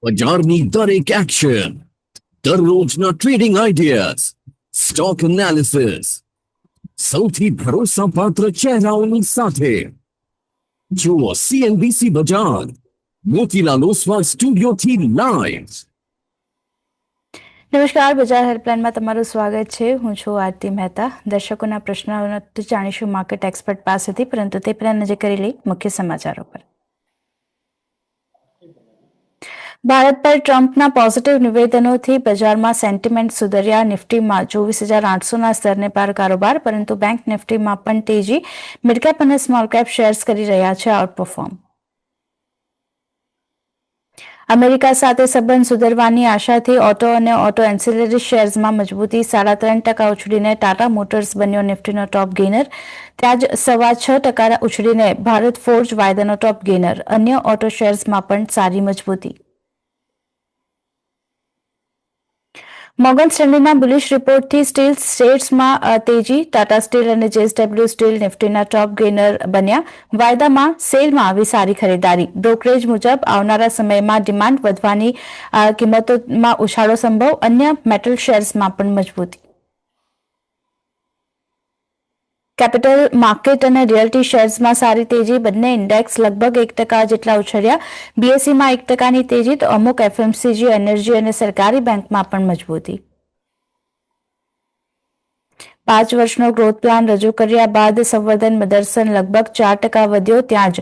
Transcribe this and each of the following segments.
બજારની દરેક એક્શન, દરરોજના ટ્રેડિંગ આઈડિયાઝ, સ્ટોક એનાલિસિસ, સૌથી ભરોસાપાત્ર ચહેરાઓની સાથે જુઓ CNBC બજાર મોતીલાલ ઓસ્વાલ સ્ટુડિયોથી લાઈવ। નમસ્કાર, બજાર હેલ્પલાઇનમાં તમારું સ્વાગત છે। હું છું આરતી મહેતા। દર્શકોના પ્રશ્નો જાણીશું માર્કેટ એક્સપર્ટ પાસેથી, પરંતુ તે પહેલા નજર કરી લઈ મુખ્ય સમાચારો પર। ભારત પર ટ્રમ્પના પોઝિટિવ નિવેદનોથી બજારમાં સેન્ટિમેન્ટ સુધર્યા। નિફ્ટીમાં 24,800ના સ્તરને પાર કારોબાર, પરંતુ બેંક નિફ્ટીમાં પણ તેજી। મિડકેપ અને સ્મોલ કેપ શેર્સ કરી રહ્યા છે આઉટપરફોર્મ। અમેરિકા સાથે સંબંધ સુધરવાની આશાથી ઓટો અને ઓટો એન્સિલરી શેર્સમાં મજબૂતી। 3.5% ઉછળીને ટાટા મોટર્સ બન્યો નિફ્ટીનો ટોપ ગેઇનર। ત્યાં જ 6.25% ઉછળીને ભારત ફોર્જ વાયદાનો ટોપ ગેઇનર। અન્ય ઓટો શેર્સમાં પણ સારી મજબૂતી। મોર્ગન સ્ટેનલીના બુલિશ રિપોર્ટથી સ્ટીલ શેર્સમાં તેજી। ટાટા સ્ટીલ અને JSW સ્ટીલ નિફ્ટીના ટોપ ગેઇનર બન્યા। વાયદામાં સેલમાં આવી સારી ખરીદારી। બ્રોકરેજ મુજબ આવનારા સમયમાં ડિમાન્ડ વધવાની કિંમતોમાં ઉછાળો સંભવ। અન્ય મેટલ શેર્સમાં પણ મજબૂતી। કેપિટલ માર્કેટ અને રિયલ્ટી શેર્સમાં સારી તેજી। બંને ઇન્ડેક્સ લગભગ 1% જેટલા ઉછળ્યા। BSEમાં 1%ની તેજી, તો અમુક FMCG, એનર્જી અને સરકારી બેંકમાં પણ મજબૂતી। 5 વર્ષનો ગ્રોથ પ્લાન રજૂ કર્યા બાદ સંવર્ધન મદરસન લગભગ 4% વધ્યો। ત્યાં જ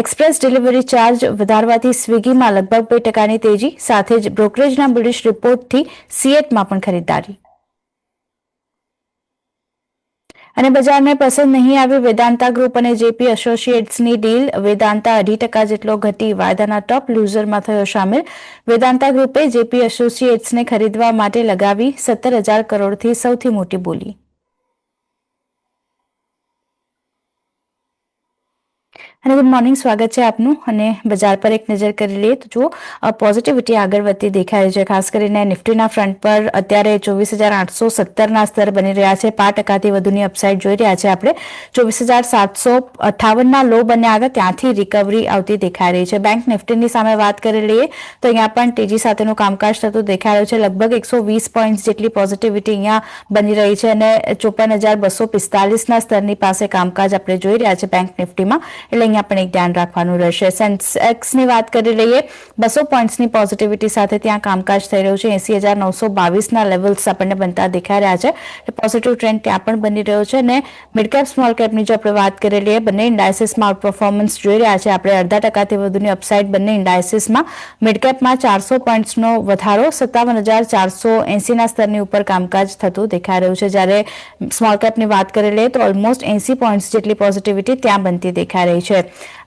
એક્સપ્રેસ ડિલિવરી ચાર્જ વધારવાથી સ્વિગીમાં લગભગ 2%ની તેજી। સાથે જ બ્રોકરેજના બુલિશ રિપોર્ટથી સીએટમાં પણ ખરીદારી। અને બજારને પસંદ નહીં આવી વેદાંતા ગ્રુપ અને જેપી એસોસિએટ્સની ડીલ। વેદાંતા 2.5% જેટલો ઘટી વાયદાના ટોપ લૂઝરમાં થયો શામેલ। વેદાંતા ગ્રુપે જેપી એસોસિએટ્સને ખરીદવા માટે લગાવી 17,000 કરોડથી સૌથી મોટી બોલી। અને ગુડ મોર્નિંગ, સ્વાગત છે આપનું। અને બજાર પર એક નજર કરી લઈએ તો જુઓ પોઝિટિવિટી આગળ વધતી દેખાય છે। ખાસ કરીને નિફ્ટીના ફ્રન્ટ પર અત્યારે 24,817ના સ્તર બની રહ્યા છે। 5%થી વધુની અપસાઇડ જોઈ રહ્યા છે આપણે। 24,758ના લો બન્યા આગળ ત્યાંથી રિકવરી આવતી દેખાઈ રહી છે। બેંક નિફ્ટીની સામે વાત કરી લઈએ તો અહીંયા પણ તેજી સાથેનું કામકાજ થતું દેખાઈ રહ્યું છે। લગભગ 120 પોઈન્ટ જેટલી પોઝિટિવિટી અહીંયા બની રહી છે અને 54,245ના સ્તરની પાસે કામકાજ આપણે જોઈ રહ્યા છે બેંક નિફ્ટીમાં। એટલે અહીંયા પણ એક ધ્યાન રાખવાનું રહેશે। સેન્સેક્સની વાત કરી લઈએ 200 પોઈન્ટ્સની પોઝિટિવિટી સાથે ત્યાં કામકાજ થઈ રહ્યું છે। 80,922ના લેવલ્સ આપણને બનતા દેખાઈ રહ્યા છે। પોઝિટિવ ટ્રેન્ડ ત્યાં પણ બની રહ્યો છે। અને મિડકેપ સ્મોલ કેપની જો આપણે વાત કરી લઈએ, બંને ઇન્ડાઇસીસમાં આઉટ પરફોર્મન્સ જોઈ રહ્યા છે આપણે। 0.5%થી વધુની અપસાઇડ બંને ઇન્ડાઇસીસમાં। મિડકેપમાં 400 પોઈન્ટ્સનો વધારો, 57,480ના સ્તરની ઉપર કામકાજ થતું દેખાઈ રહ્યું છે। જ્યારે સ્મોલ કેપની વાત કરી લઈએ તો ઓલમોસ્ટ 80 પોઈન્ટ્સ જેટલી પોઝિટિવિટી ત્યાં બનતી દેખાઈ રહી છે।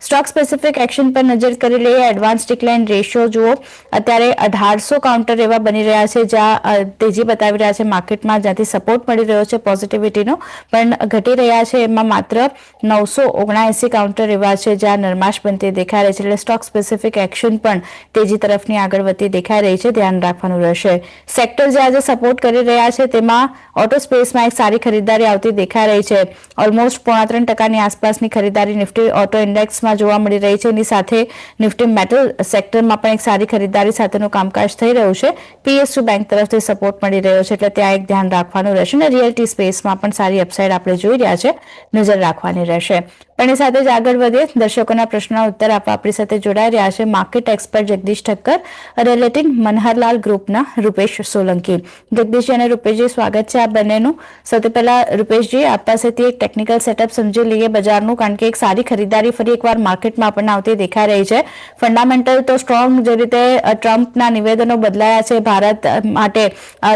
સ્ટોક સ્પેસિફિક એક્શન પર નજર કરી લઈએ। એડવાન્સ ડિક્લાઇન રેશિયો જુઓ, અત્યારે 1800 કાઉન્ટર એવા બની રહ્યા છે જ્યાં તેજી બતાવી રહ્યા છે માર્કેટમાં, જ્યાંથી સપોર્ટ મળી રહ્યો છે પોઝિટિવિટીનો, પણ ઘટી રહ્યા છે એમાં માત્ર 979 કાઉન્ટર એવા છે જ્યાં નરમાશ બનતી દેખાઈ રહી છે। એટલે સ્ટોક સ્પેસિફિક એક્શન પણ તેજી તરફની આગળ વધતી દેખાઈ રહી છે, ધ્યાન રાખવાનું રહેશે। સેક્ટર જે આજે સપોર્ટ કરી રહ્યા છે તેમાં ઓટો સ્પેસમાં એક સારી ખરીદારી આવતી દેખાઈ રહી છે। ઓલમોસ્ટ 3.25%ની આસપાસની ખરીદારી નિફ્ટી ઓટો ઇન્ડેક્સમાં જોવા મળી રહી છે। એની સાથે નિફ્ટી મેટલ સેક્ટરમાં પણ એક સારી ખરીદારી સાથેનું કામકાજ થઈ રહ્યું છે। PSU બેંક તરફથી સપોર્ટ મળી રહ્યો છે, એટલે ત્યાં એક ધ્યાન રાખવાનું રહેશે। અને રિયલ્ટી સ્પેસમાં પણ સારી અપસાઇડ આપણે જોઈ રહ્યા છે, નજર રાખવાની રહેશે। પણ એ સાથે જ આગળ વધીએ, દર્શકોના પ્રશ્નના ઉત્તર આપવા આપણી સાથે જોડાઈ રહ્યા છે market expert Jagdish Thakkar, relating Manharlal ગ્રુપના રૂપેશ સોલંકી। જગદીશજી અને રૂપેશજી, સ્વાગત છે આપ બંનેનું। સૌથી પહેલા રૂપેશજી, આપ પાસેથી એક ટેકનિકલ સેટઅપ સમજી લઈએ બજારનું, કારણ કે એક સારી ખરીદારી ફરી એકવાર માર્કેટમાં આપણને આવતી દેખાઈ રહી છે। ફંડામેન્ટલ તો સ્ટ્રોંગ, જે રીતે ટ્રમ્પના નિવેદનો બદલાયા છે ભારત માટે,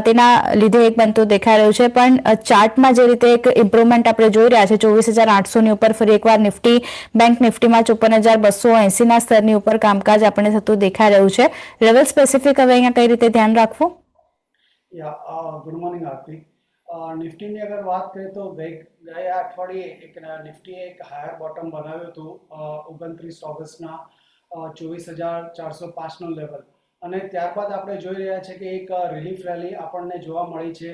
તેના લીધે એક બનતું દેખાઈ રહ્યું છે। પણ ચાર્ટમાં જે રીતે એક ઇમ્પ્રુવમેન્ટ આપણે જોઈ રહ્યા છે, 24,800ની ઉપર ફરી એકવાર નિફ્ટી, બેંક નિફ્ટીમાં 54,280ના સ્તરની ઉપર કામકાજ આપણને થતું દેખાઈ રહ્યું છે। લેવલ સ્પેસિફિક હવે અહીંયા કઈ રીતે ધ્યાન રાખવું? ગુડ મોર્નિંગ આરતી। નિફ્ટીની અગર વાત કરીએ તો ગયા અઠવાડિયે એક નિફ્ટીએ એક હાયર બોટમ બનાવ્યું હતું 29 ઓગસ્ટના 24,405નો લેવલ, અને ત્યારબાદ આપણે જોઈ રહ્યા છે કે એક રિલીફ રેલી આપણને જોવા મળી છે।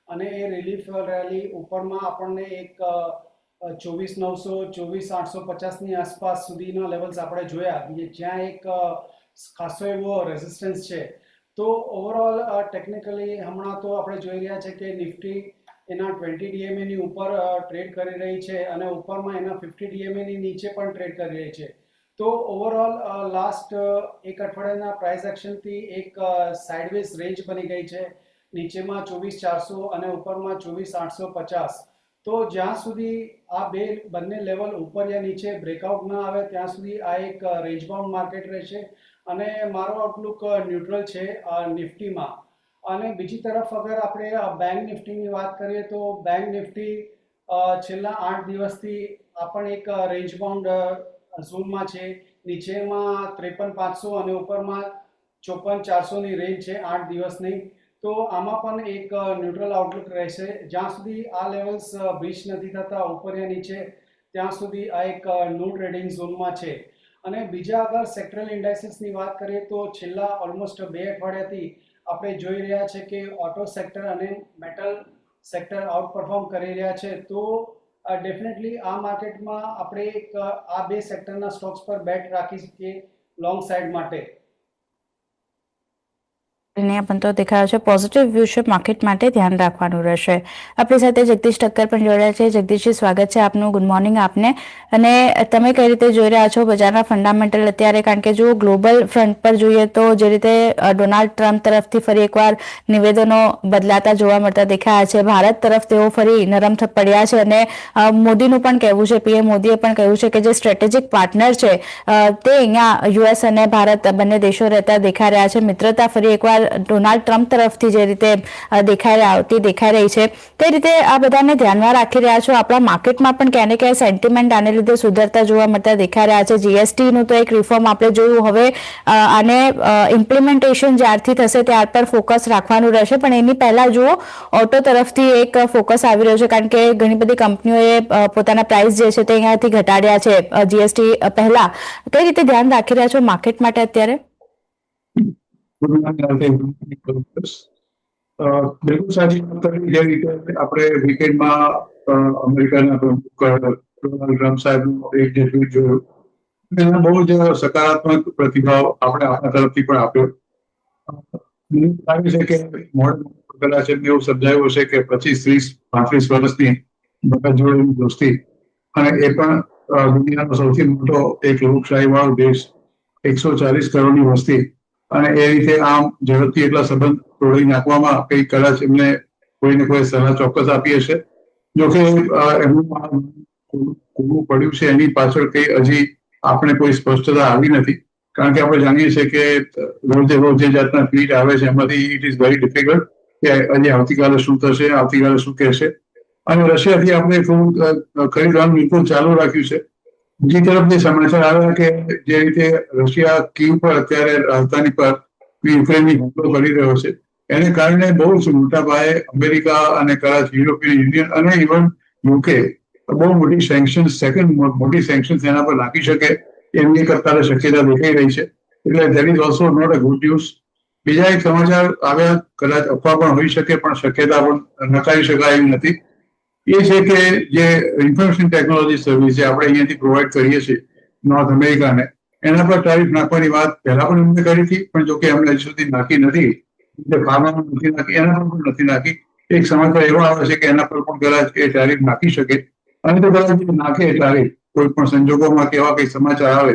અને એ રિલીફ રેલી ઉપરમાં આપણને એક 24,900, 24,850ની આસપાસ સુધીના લેવલ્સ આપણે જોયા, જ્યાં એક ખાસો એવો રેઝિસ્ટન્સ છે. તો ઓવરઓલ ટેકનિકલી હમણાં તો આપણે જોઈ રહ્યા છે કે નિફ્ટી એના 20 DMA ની ઉપર ટ્રેડ કરી રહી છે અને ઉપરમાં એના 50 DMA ની નીચે પણ ટ્રેડ કરી રહી છે. તો ઓવરઓલ લાસ્ટ એક અઠવાડિયાના પ્રાઇસ એક્શનથી એક સાઇડવેઝ રેન્જ બની ગઈ છે. નીચેમાં 24,400 અને ઉપરમાં 24,850. તો જ્યાં સુધી આ બંને લેવલ ઉપર યા નીચે બ્રેકઆઉટ ના આવે ત્યાં સુધી આ એક રેન્જ બાઉન્ડ માર્કેટ રહેશે અને મારો આઉટલુક ન્યુટ્રલ છે નિફ્ટીમાં. અને બીજી તરફ અગર આપણે બેંક નિફ્ટીની વાત કરીએ તો બેંક નિફ્ટી છેલ્લા 8 દિવસથી આ પણ એક રેન્જ બાઉન્ડ ઝોનમાં છે. નીચેમાં 53,500 અને ઉપરમાં 54,400 ની રેન્જ છે 8 દિવસની. તો આમાં પણ એક ન્યુટ્રલ આઉટલુક રહેશે. જ્યાં સુધી આ લેવલ્સ બ્રીચ નથી થતા ઉપર યા નીચે ત્યાં સુધી આ એક નો ટ્રેડિંગ ઝોનમાં છે. અને બીજા અગર સેક્ટરલ ઇન્ડાઇસીસની વાત કરીએ તો છેલ્લા ઓલમોસ્ટ 2 અઠવાડિયાથી આપણે જોઈ રહ્યા છે કે ઓટો સેક્ટર અને મેટલ સેક્ટર આઉટ પરફોર્મ કરી રહ્યા છે. તો ડેફિનેટલી આ માર્કેટમાં આપણે એક આ બે સેક્ટરના સ્ટોક્સ પર બેટ રાખી શકીએ લોંગ સાઇડ માટે. પણ તો દેખાયો છે પોઝિટિવ વ્યૂ છે માર્કેટ માટે, ધ્યાન રાખવાનું રહેશે. આપણી સાથે જગદીશ ઠક્કર પણ જોડાયા છે. જગદીશજી, સ્વાગત છે આપનું. ગુડ મોર્નિંગ આપને. અને તમે કઈ રીતે જોઈ રહ્યા છો બજારના ફંડામેન્ટલ અત્યારે? કારણ કે જો ગ્લોબલ ફ્રન્ટ પર જોઈએ તો જે રીતે ડોનાલ્ડ ટ્રમ્પ તરફથી ફરી એકવાર નિવેદનો બદલાતા જોવા મળતા દેખાયા છે, ભારત તરફ તેઓ ફરી નરમ પડ્યા છે અને મોદીનું પણ કહેવું છે, પીએમ મોદીએ પણ કહ્યું છે કે જે સ્ટ્રેટેજિક પાર્ટનર છે તે અહીંયા યુએસ અને ભારત બંને દેશો રહેતા દેખાઈ રહ્યા છે. મિત્રતા ફરી એકવાર ડોનાલ્ડ ટ્રમ્પ તરફથી જે રીતે દેખાઈ રહી છે, કઈ રીતે આ બધાને ધ્યાનમાં રાખી રહ્યા છો? આપણા માર્કેટમાં પણ ક્યાંને ક્યાંય સેન્ટિમેન્ટ આને લીધે સુધરતા જોવા મળતા દેખાઈ રહ્યા છે. જીએસટીનું તો એક રિફોર્મ આપણે જોયું, હવે આને ઇમ્પ્લિમેન્ટેશન જ્યારથી થશે ત્યાર પર ફોકસ રાખવાનું રહેશે. પણ એની પહેલા જુઓ ઓટો તરફથી એક ફોકસ આવી રહ્યો છે, કારણ કે ઘણી બધી કંપનીઓએ પોતાના પ્રાઇસ જે છે તે અહીંયાથી ઘટાડ્યા છે જીએસટી પહેલા. કઈ રીતે ધ્યાન રાખી રહ્યા છો માર્કેટ માટે અત્યારે? બિલકુલ સાચી વાત કરી. જે રીતે આપણે વીકેન્ડમાં અમેરિકાના ડોનાલ્ડ ટ્રમ્પ સાહેબનું એક જે ટ્વીટ જોયું, એનો બહુ જ સકારાત્મક પ્રતિભાવ આપણે આપણા તરફથી પણ આપ્યો. મને લાગે છે કે કદાચ એમને એવું સમજાયું હશે કે 25, 30, 35 વર્ષની બધા જોડેલી દોસ્તી, અને એ પણ દુનિયાનો સૌથી મોટો એક લોકશાહી વાળો દેશ, 140 કરોડની વસ્તી, અને એ રીતે આમ ઝડપથી એટલા સંબંધ તોડી નાખવામાં કઈ કદાચ એમને કોઈને કોઈ સલાહ ચોક્કસ આપી હશે. જોકે એમનું કૂવું પડ્યું છે એની પાછળ કઈ હજી આપણે કોઈ સ્પષ્ટતા આવી નથી. કારણ કે આપણે જાણીએ છીએ કે રોજ જે જાતના ટ્વીટ આવે છે એમાંથી ઇટ ઇઝ વેરી ડિફિકલ્ટ કે હજી આવતીકાલે શું થશે, આવતીકાલે શું કહેશે. અને રશિયાથી આપણે થોડું ખરીદવાનું બિલકુલ ચાલુ રાખ્યું છે. બીજી તરફ જે સમાચાર આવ્યા કે જે રીતે રશિયા કીવ પર અત્યારે રાજધાની પર યુક્રેનની હુમલો કરી રહ્યો છે, એને કારણે બહુ જ મોટા પાયે અમેરિકા અને કદાચ યુરોપિયન યુનિયન અને ઇવન યુકે બહુ મોટી સેન્કશન્સ, સેકન્ડ મોટી સેન્કશન્સ એના પર નાખી શકે એમની અત્યારે શક્યતા દેખાઈ રહી છે. એટલે that is also not a good news. બીજા એક સમાચાર આવ્યા, કદાચ અફવા પણ હોઈ શકે પણ શક્યતા પણ નકારી શકાય એવી નથી. એ છે કે જે ઇન્ફોર્મેશન ટેકનોલોજી સર્વિસ જે આપણે અહીંયાથી પ્રોવાઈડ કરીએ છીએ નોર્થ અમેરિકાને, એના પર ટારિફ નાખવાની વાત પહેલા પણ એમને કરી હતી, પણ જોકે એમને હજી સુધી નાખી નથી. ફાર્મામાં નથી નાખી, એના પર પણ નથી નાખી. એક સમાચાર એવો આવે છે કે એના પર પણ કદાચ એ ટારિફ નાખી શકે. અને તો કદાચ નાખે ટારિફ કોઈ પણ સંજોગોમાં કેવા કઈ સમાચાર આવે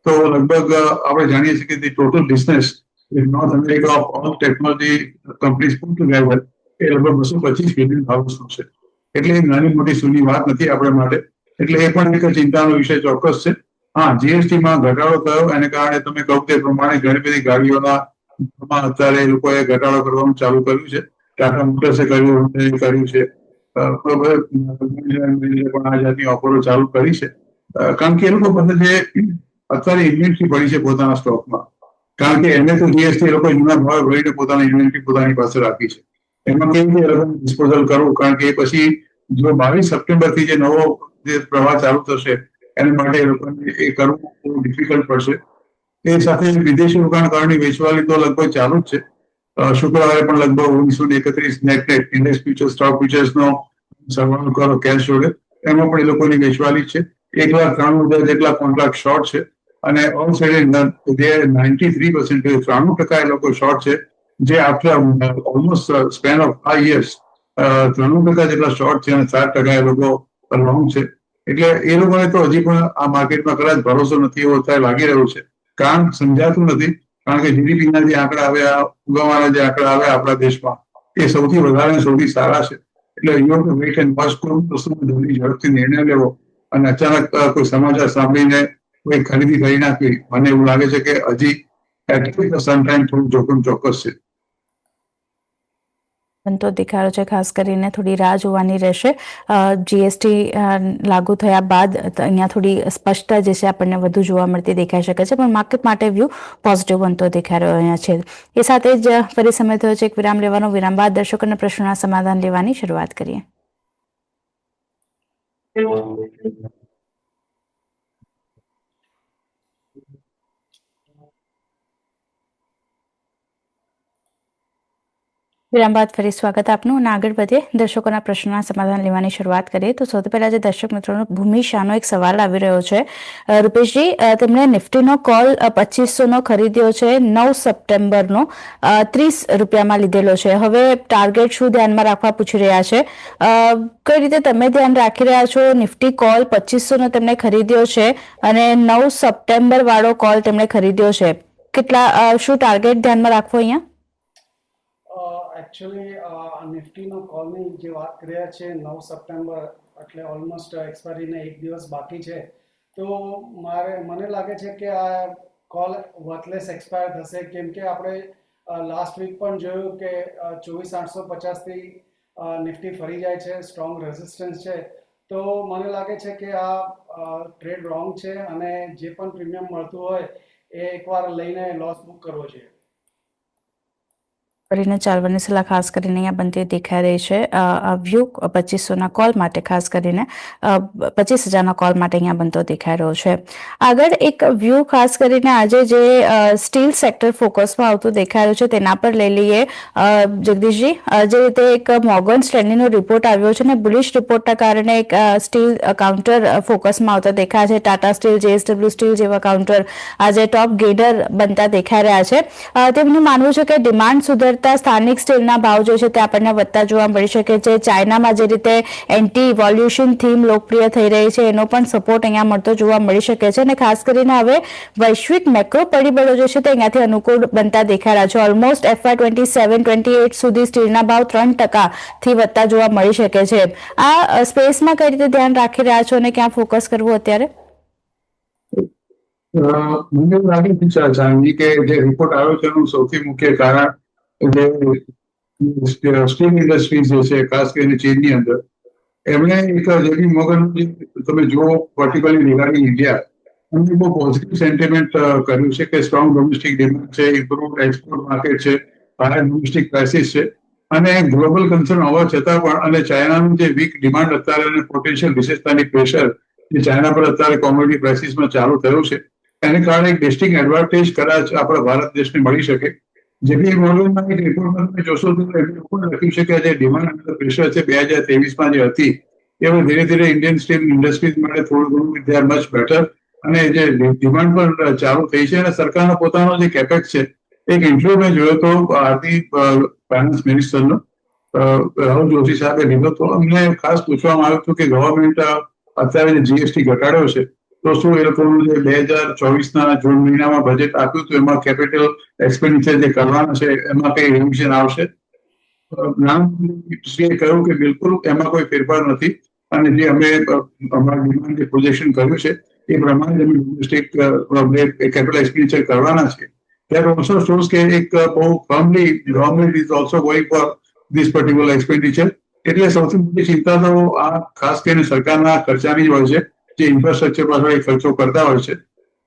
તો લગભગ આપણે જાણીએ છીએ કે total business North America of all technology companies put together a લગભગ $225 બિલિયન છે. એટલે એ નાની મોટી સૂની વાત નથી આપણા માટે. એટલે એ પણ એક ચિંતાનો વિષય ચોક્કસ છે. હા, જીએસટીમાં ઘટાડો થયો એને કારણે તમે કહો તે પ્રમાણે ઘણી બધી ગાડીઓના અત્યારે એ લોકોએ ઘટાડો કરવાનું ચાલુ કર્યું છે. ટાટા મોટર્સે કર્યું છે. પણ આ જાતની ઓફરો ચાલુ કરી છે. કારણ કે એ લોકો પાસે જે અત્યારે ઇન્વેન્ટરી પડી છે પોતાના સ્ટોકમાં, કારણ કે એમને તો જીએસટી એ લોકો જૂના ભાવે ભરીને પોતાની ઇન્વેન્ટરી પોતાની પાસે રાખી છે. એમાં કેવી રીતે રકમ ડિસ્પોઝલ કરવું, કારણ કે પછી જો 22 સપ્ટેમ્બરથી જે નવો જે પ્રવાહ ચાલુ થશે એના માટે એ લોકોને એ કરવું બહુ ડિફિકલ્ટ પડશે. એ સાથે વિદેશી રોકાણકારોની વેચવાલી તો લગભગ ચાલુ જ છે. શુક્રવારે પણ લગભગ 1931 નેટ ઇન્ડેક્સ ફ્યુચર સ્ટોક ફ્યુચર્સનો સરવાળો કરો કેશ જોડે, એમાં પણ એ લોકોની વેચવાલી છે. 1,93,000 જેટલા કોન્ટ્રાક્ટ શોર્ટ છે અને ઓલ સાઇડ 93%, 93% એ લોકો શોર્ટ છે, જે after almost span of 5 years 93% જેટલા શોર્ટ છે અને 7% એ લોકો લોંગ છે. એટલે એ લોકોને તો હજી પણ આ માર્કેટમાં કદાચ ભરોસો નથી એવો અત્યારે લાગી રહ્યો છે. કારણ સમજાતું નથી, કારણ કે જીડીપીના જે આંકડા આવ્યા, ઉગાવાના જે આંકડા આવ્યા આપણા દેશમાં, એ સૌથી વધારે સૌથી સારા છે. એટલે યુ વેઇટ એન્ડ વોચ કોઈ વસ્તુમાં જલ્દી ઝડપથી નિર્ણય લેવો અને અચાનક કોઈ સમાચાર સાંભળીને કોઈ ખરીદી કરી નાખવી, મને એવું લાગે છે કે હજી એટલીસ્ટ સમ ટાઈમ થોડું જોખમ ચોક્કસ છે. બનતો દેખાડો છે, ખાસ કરીને થોડી રાહ જોવાની રહેશે. જીએસટી લાગુ થયા બાદ અહીંયા થોડી સ્પષ્ટતા જે છે આપણને વધુ જોવા મળતી દેખાઈ શકે છે, પણ માર્કેટ માટે વ્યૂ પોઝિટિવ બનતો દેખાઈ રહ્યો અહીંયા છે. એ સાથે જ ફરી સમય થયો છે એક વિરામ લેવાનો. વિરામ બાદ દર્શકોના પ્રશ્નોના સમાધાન લેવાની શરૂઆત કરીએ. વિરામ બાદ ફરી સ્વાગત આપનું અને આગળ વધીએ, દર્શકોના પ્રશ્નોના સમાધાન લેવાની શરૂઆત કરીએ. તો સૌથી પહેલા જે દર્શક મિત્રોનો ભૂમિ શાહનો એક સવાલ આવી રહ્યો છે. રૂપેશજી, તેમણે નિફ્ટીનો કોલ 2500નો ખરીદ્યો છે, 9 સપ્ટેમ્બરનો 30 રૂપિયામાં લીધેલો છે. હવે ટાર્ગેટ શું ધ્યાનમાં રાખવા પૂછી રહ્યા છે. કઈ રીતે તમે ધ્યાન રાખી રહ્યા છો? નિફ્ટી કોલ 2500નો તેમણે ખરીદ્યો છે અને 9 સપ્ટેમ્બર વાળો કોલ તેમણે ખરીદ્યો છે. શું ટાર્ગેટ ધ્યાનમાં રાખવો અહીંયા? એકચ્યુઅલી નિફ્ટીનો કોલની જે વાત કર્યા છે 9 સપ્ટેમ્બર, એટલે ઓલમોસ્ટ એક્સપાયરીને 1 દિવસ બાકી છે. તો મને લાગે છે કે આ કોલ વર્થલેસ એક્સપાયર થશે, કેમ કે આપણે લાસ્ટ વીક પણ જોયું કે 24,850થી નિફ્ટી ફરી જાય છે, સ્ટ્રોંગ રેઝિસ્ટન્સ છે. તો મને લાગે છે કે આ ટ્રેડ રોંગ છે અને જે પણ પ્રીમિયમ મળતું હોય એ એકવાર લઈને લોસ બુક કરવો જોઈએ. કરીને ચાલવાની સલાહ ખાસ કરીને અહીંયા બનતી દેખાઈ રહી છે. વ્યૂ 2500ના કોલ માટે, ખાસ કરીને 25,000ના કોલ માટે અહીંયા બનતો દેખાઈ રહ્યો છે. આગળ એક વ્યૂ ખાસ કરીને આજે જે સ્ટીલ સેક્ટર ફોકસમાં આવતું દેખાઈ રહ્યું છે તેના પર લઈ લઈએ. જગદીશજી, જે રીતે એક મોર્ગન સ્ટેનલીનો રિપોર્ટ આવ્યો છે અને બુલિશ રિપોર્ટના કારણે એક સ્ટીલ કાઉન્ટર ફોકસમાં આવતા દેખાય છે. ટાટા સ્ટીલ, JSW સ્ટીલ જેવા કાઉન્ટર આજે ટોપ ગેઇનર બનતા દેખાઈ રહ્યા છે. તેમનું માનવું છે કે ડિમાન્ડ સુધરતા સ્થાનિક સ્ટીલના ભાવ જે છે તે આપણને વધતા જોવા મળી શકે છે. ચાઇનામાં જે રીતે એન્ટી ઇવોલ્યુશન થીમ લોકપ્રિય થઈ રહી છે એનો પણ સપોર્ટ અહીંયા મળતો જોવા મળી શકે છે. અને ખાસ કરીને હવે વૈશ્વિક મેક્રો પરિબળો જે છે તે અહીંયાથી અનુકૂળ બનતા દેખાઈ રહ્યા છે. ઓલમોસ્ટ FY 27-28 સુધી સ્ટીલના ભાવ 3% વધતા જોવા મળી શકે છે. આ સ્પેસમાં કઈ રીતે ધ્યાન રાખી રહ્યા છો અને ક્યાં ફોકસ કરવું અત્યારે? મને એવું લાગે છે જાણવી કે જે રિપોર્ટ આવ્યો છે એનું સૌથી મુખ્ય કારણ જે સ્ટીલ ઇન્ડસ્ટ્રી જે છે, ખાસ કરીને ચીનની અંદર, એમણે એક જેપી મોર્ગન, તમે જુઓ પર્ટિક્યુલરલી રિગાર્ડિંગ ઇન્ડિયા, એમને બહુ પોઝિટિવ સેન્ટિમેન્ટ કર્યું છે કે સ્ટ્રોંગ ડોમેસ્ટિક ડિમાન્ડ છે, ઇમ્પ્રુવ એક્સપોર્ટ માર્કેટ છે, હાયર ડોમેસ્ટિક પ્રાઇસીસ છે અને ગ્લોબલ કન્સર્ન હોવા છતાં પણ, અને ચાઇનાનું જે વીક ડિમાન્ડ અત્યારે અને પોટેન્શિયલ વિશેષતાની પ્રેશર જે ચાઇના પર અત્યારે કોમોડિટી પ્રાઇસીસમાં ચાલુ થયું છે, એને કારણે એક ડિસ્ટિંગ એડવાન્ટેજ કદાચ આપણા ભારત દેશને મળી શકે. જેપી મોર્ગનના એક રિપોર્ટમાં તમે જોશો તો એમણે પણ લખ્યું છે કે જે ડિમાન્ડ અંદર પ્રેશર છે 2023માં જે હતી એ ધીરે ધીરે ઇન્ડિયન સ્ટીલ ઇન્ડસ્ટ્રીઝ માટે થોડું ઘણું દે આર મચ બેટર, અને જે ડિમાન્ડ પણ ચાલુ થઈ છે અને સરકારનો પોતાનો જે કેપેક્સ છે, એક ઇન્ટરવ્યુ મેં જોયો તો આરતી ફાઇનાન્સ મિનિસ્ટરનો, રાહુલ જોશી સાહેબે લીધો તો અમને ખાસ પૂછવામાં આવ્યું હતું કે ગવર્મેન્ટ અત્યારે જે જીએસટી ઘટાડ્યો છે તો શું એ લોકોનું જે 2024ના જૂન મહિનામાં બજેટ આપ્યું હતું એમાં કેપિટલ એક્સપેન્ડિચર જે કરવાના છે એમાં કઈ રિવિઝન આવશે? નાણામંત્રીએ કહ્યું કે બિલકુલ એમાં કોઈ ફેરફાર નથી અને જે અમે અમારા ડિમાન્ડ જે પ્રોજેક્શન કર્યું છે એ પ્રમાણે અમે ડોમેસ્ટિક કેપિટલ એક્સપેન્ડિચર કરવાના છે. That also shows કે એક બહુ ફર્મલી government is also going for this particular expenditure. એટલે સૌથી મોટી ચિંતા તો આ ખાસ કરીને સરકારના ખર્ચાની જ હોય છે, જે ઇન્ફ્રાસ્ટ્રક્ચર પાછળ એ ખર્ચો કરતા હોય છે.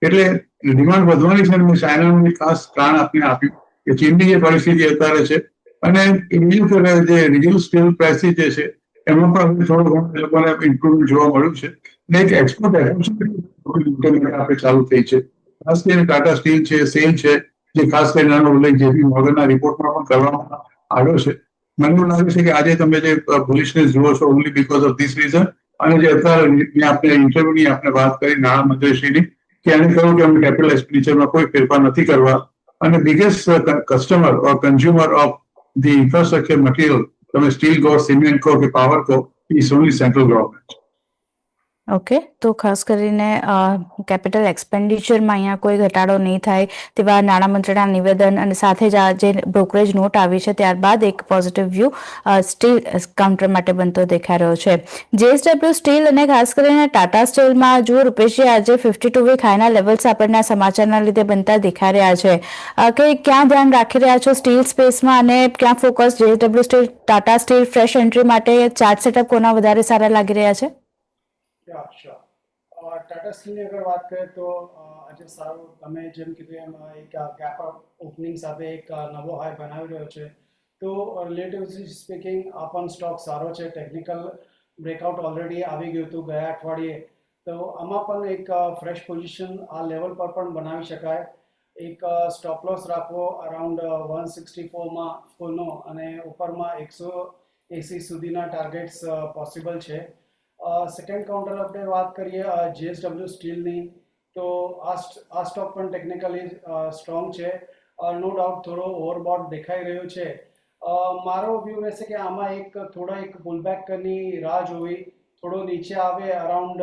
એટલે ડિમાન્ડ વધવાની છે અને ચાઇનાનું ખાસ કારણ આપણે આપ્યું કે ચીનની જે પરિસ્થિતિ અત્યારે છે અને ઇન્ડિયન જે રિયલ સ્ટીલ પ્રાઇસીસ જે છે એમાં પણ થોડું ઘણું એ લોકોને ઇમ્પ્રુવમેન્ટ જોવા મળ્યું છે. ને એક એક્સપોર્ટ આપણે ચાલુ થઈ છે, ખાસ કરીને ટાટા સ્ટીલ છે, સેલ છે, જે ખાસ કરીને આનો ઉલ્લેખ જેપી મોર્ગનના રિપોર્ટમાં પણ કરવામાં આવ્યો છે. મને એવું લાગે છે કે આજે તમે જે બુલિશનેસ જુઓ છો only because of this reason, અને જે અત્યારે આપણે ઇન્ટરવ્યુની આપણે વાત કરી નાણામંત્રીશ્રીની, કે એણે કહ્યું કે અમે કેપિટલ એક્સપેન્ડિચરમાં કોઈ ફેરફાર નથી કરવા અને biggest customer or consumer of the infrastructure material, તમે સ્ટીલ કહો, સિમેન્ટ કહો કે પાવર કહો, is only central government. Okay, તો ખાસ કરીને કેપિટલ એક્સપેન્ડિચરમાં અહીંયા કોઈ ઘટાડો નહીં થાય તેવા નાણામંત્રીના નિવેદન અને સાથે જ આ જે બ્રોકરેજ નોટ આવી છે ત્યારબાદ એક પોઝિટિવ વ્યૂ સ્ટીલ કાઉન્ટર માટે બનતો દેખાઈ રહ્યો છે. JSW સ્ટીલ અને ખાસ કરીને ટાટા સ્ટીલમાં જુઓ રૂપેશજી, આજે 52 વીક હાઈના લેવલ્સ આપણને આ સમાચારના લીધે બનતા દેખાઈ રહ્યા છે કે ક્યાં ધ્યાન રાખી રહ્યા છો સ્ટીલ સ્પેસમાં અને ક્યાં focus JSW steel, Tata steel fresh entry માટે ચાર્ટ સેટઅપ કોના વધારે સારા લાગી રહ્યા છે? ટાટા સ્ટીલની અગર વાત કરીએ તો આજે સારું, તમે જેમ કીધું એમ એક ગેપ ઓપનિંગ સાથે એક નવો હાઈ બનાવી રહ્યો છે. તો રિલેટિવલી સ્પીકિંગ આ પણ સ્ટોક સારો છે. ટેકનિકલ બ્રેકઆઉટ ઓલરેડી આવી ગયું હતું ગયા અઠવાડિયે, તો આમાં પણ એક ફ્રેશ પોઝિશન આ લેવલ પર પણ બનાવી શકાય. એક સ્ટોપ લોસ રાખવો અરાઉન્ડ 164માં ફૂલનો અને ઉપરમાં 180 સુધીના ટાર્ગેટ્સ પોસિબલ છે. સેકન્ડ કાઉન્ટર આપણે વાત કરીએ JSW સ્ટીલની, તો આ સ્ટોક પણ ટેકનિકલી સ્ટ્રોંગ છે. નો ડાઉટ થોડો ઓવરબોટ દેખાઈ રહ્યો છે. મારો વ્યૂ રહેશે કે આમાં એક પુલબેકની રાહ જોવી, થોડો નીચે આવે અરાઉન્ડ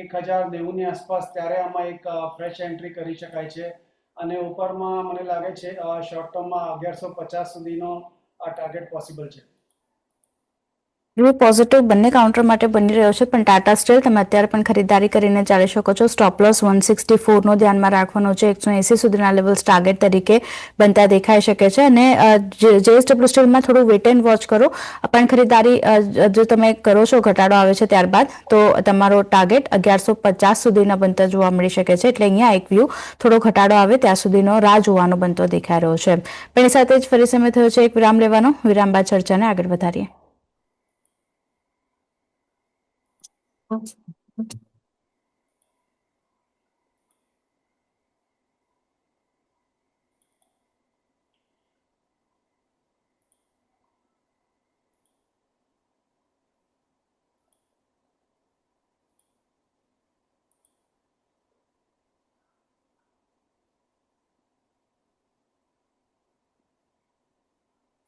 1090ની આસપાસ, ત્યારે આમાં એક ફ્રેશ એન્ટ્રી કરી શકાય છે. અને ઉપરમાં મને લાગે છે શોર્ટ ટર્મમાં 1150 સુધીનો આ ટાર્ગેટ પોસિબલ છે. પોઝિટિવ બંને કાઉન્ટર માટે બની રહ્યો છે, પણ ટાટા સ્ટીલ તમે અત્યારે પણ ખરીદારી કરીને ચાલી શકો છો. સ્ટોપ લોસ 164નો ધ્યાનમાં રાખવાનો છે. 180 સુધીના લેવલ્સ ટાર્ગેટ તરીકે બનતા દેખાઈ શકે છે અને JSW સ્ટીલમાં થોડું વેટ એન્ડ વોચ કરો. પણ ખરીદારી જો તમે કરો છો, ઘટાડો આવે છે ત્યારબાદ, તો તમારો ટાર્ગેટ 1150 સુધીના બનતા જોવા મળી શકે છે. એટલે અહીંયા એક વ્યૂ થોડો ઘટાડો આવે ત્યાં સુધીનો રાહ જોવાનો બનતો દેખાઈ રહ્યો છે. પણ એ સાથે જ ફરી સમય થયો છે એક વિરામ લેવાનો. વિરામ બાદ ચર્ચાને આગળ વધારીએ.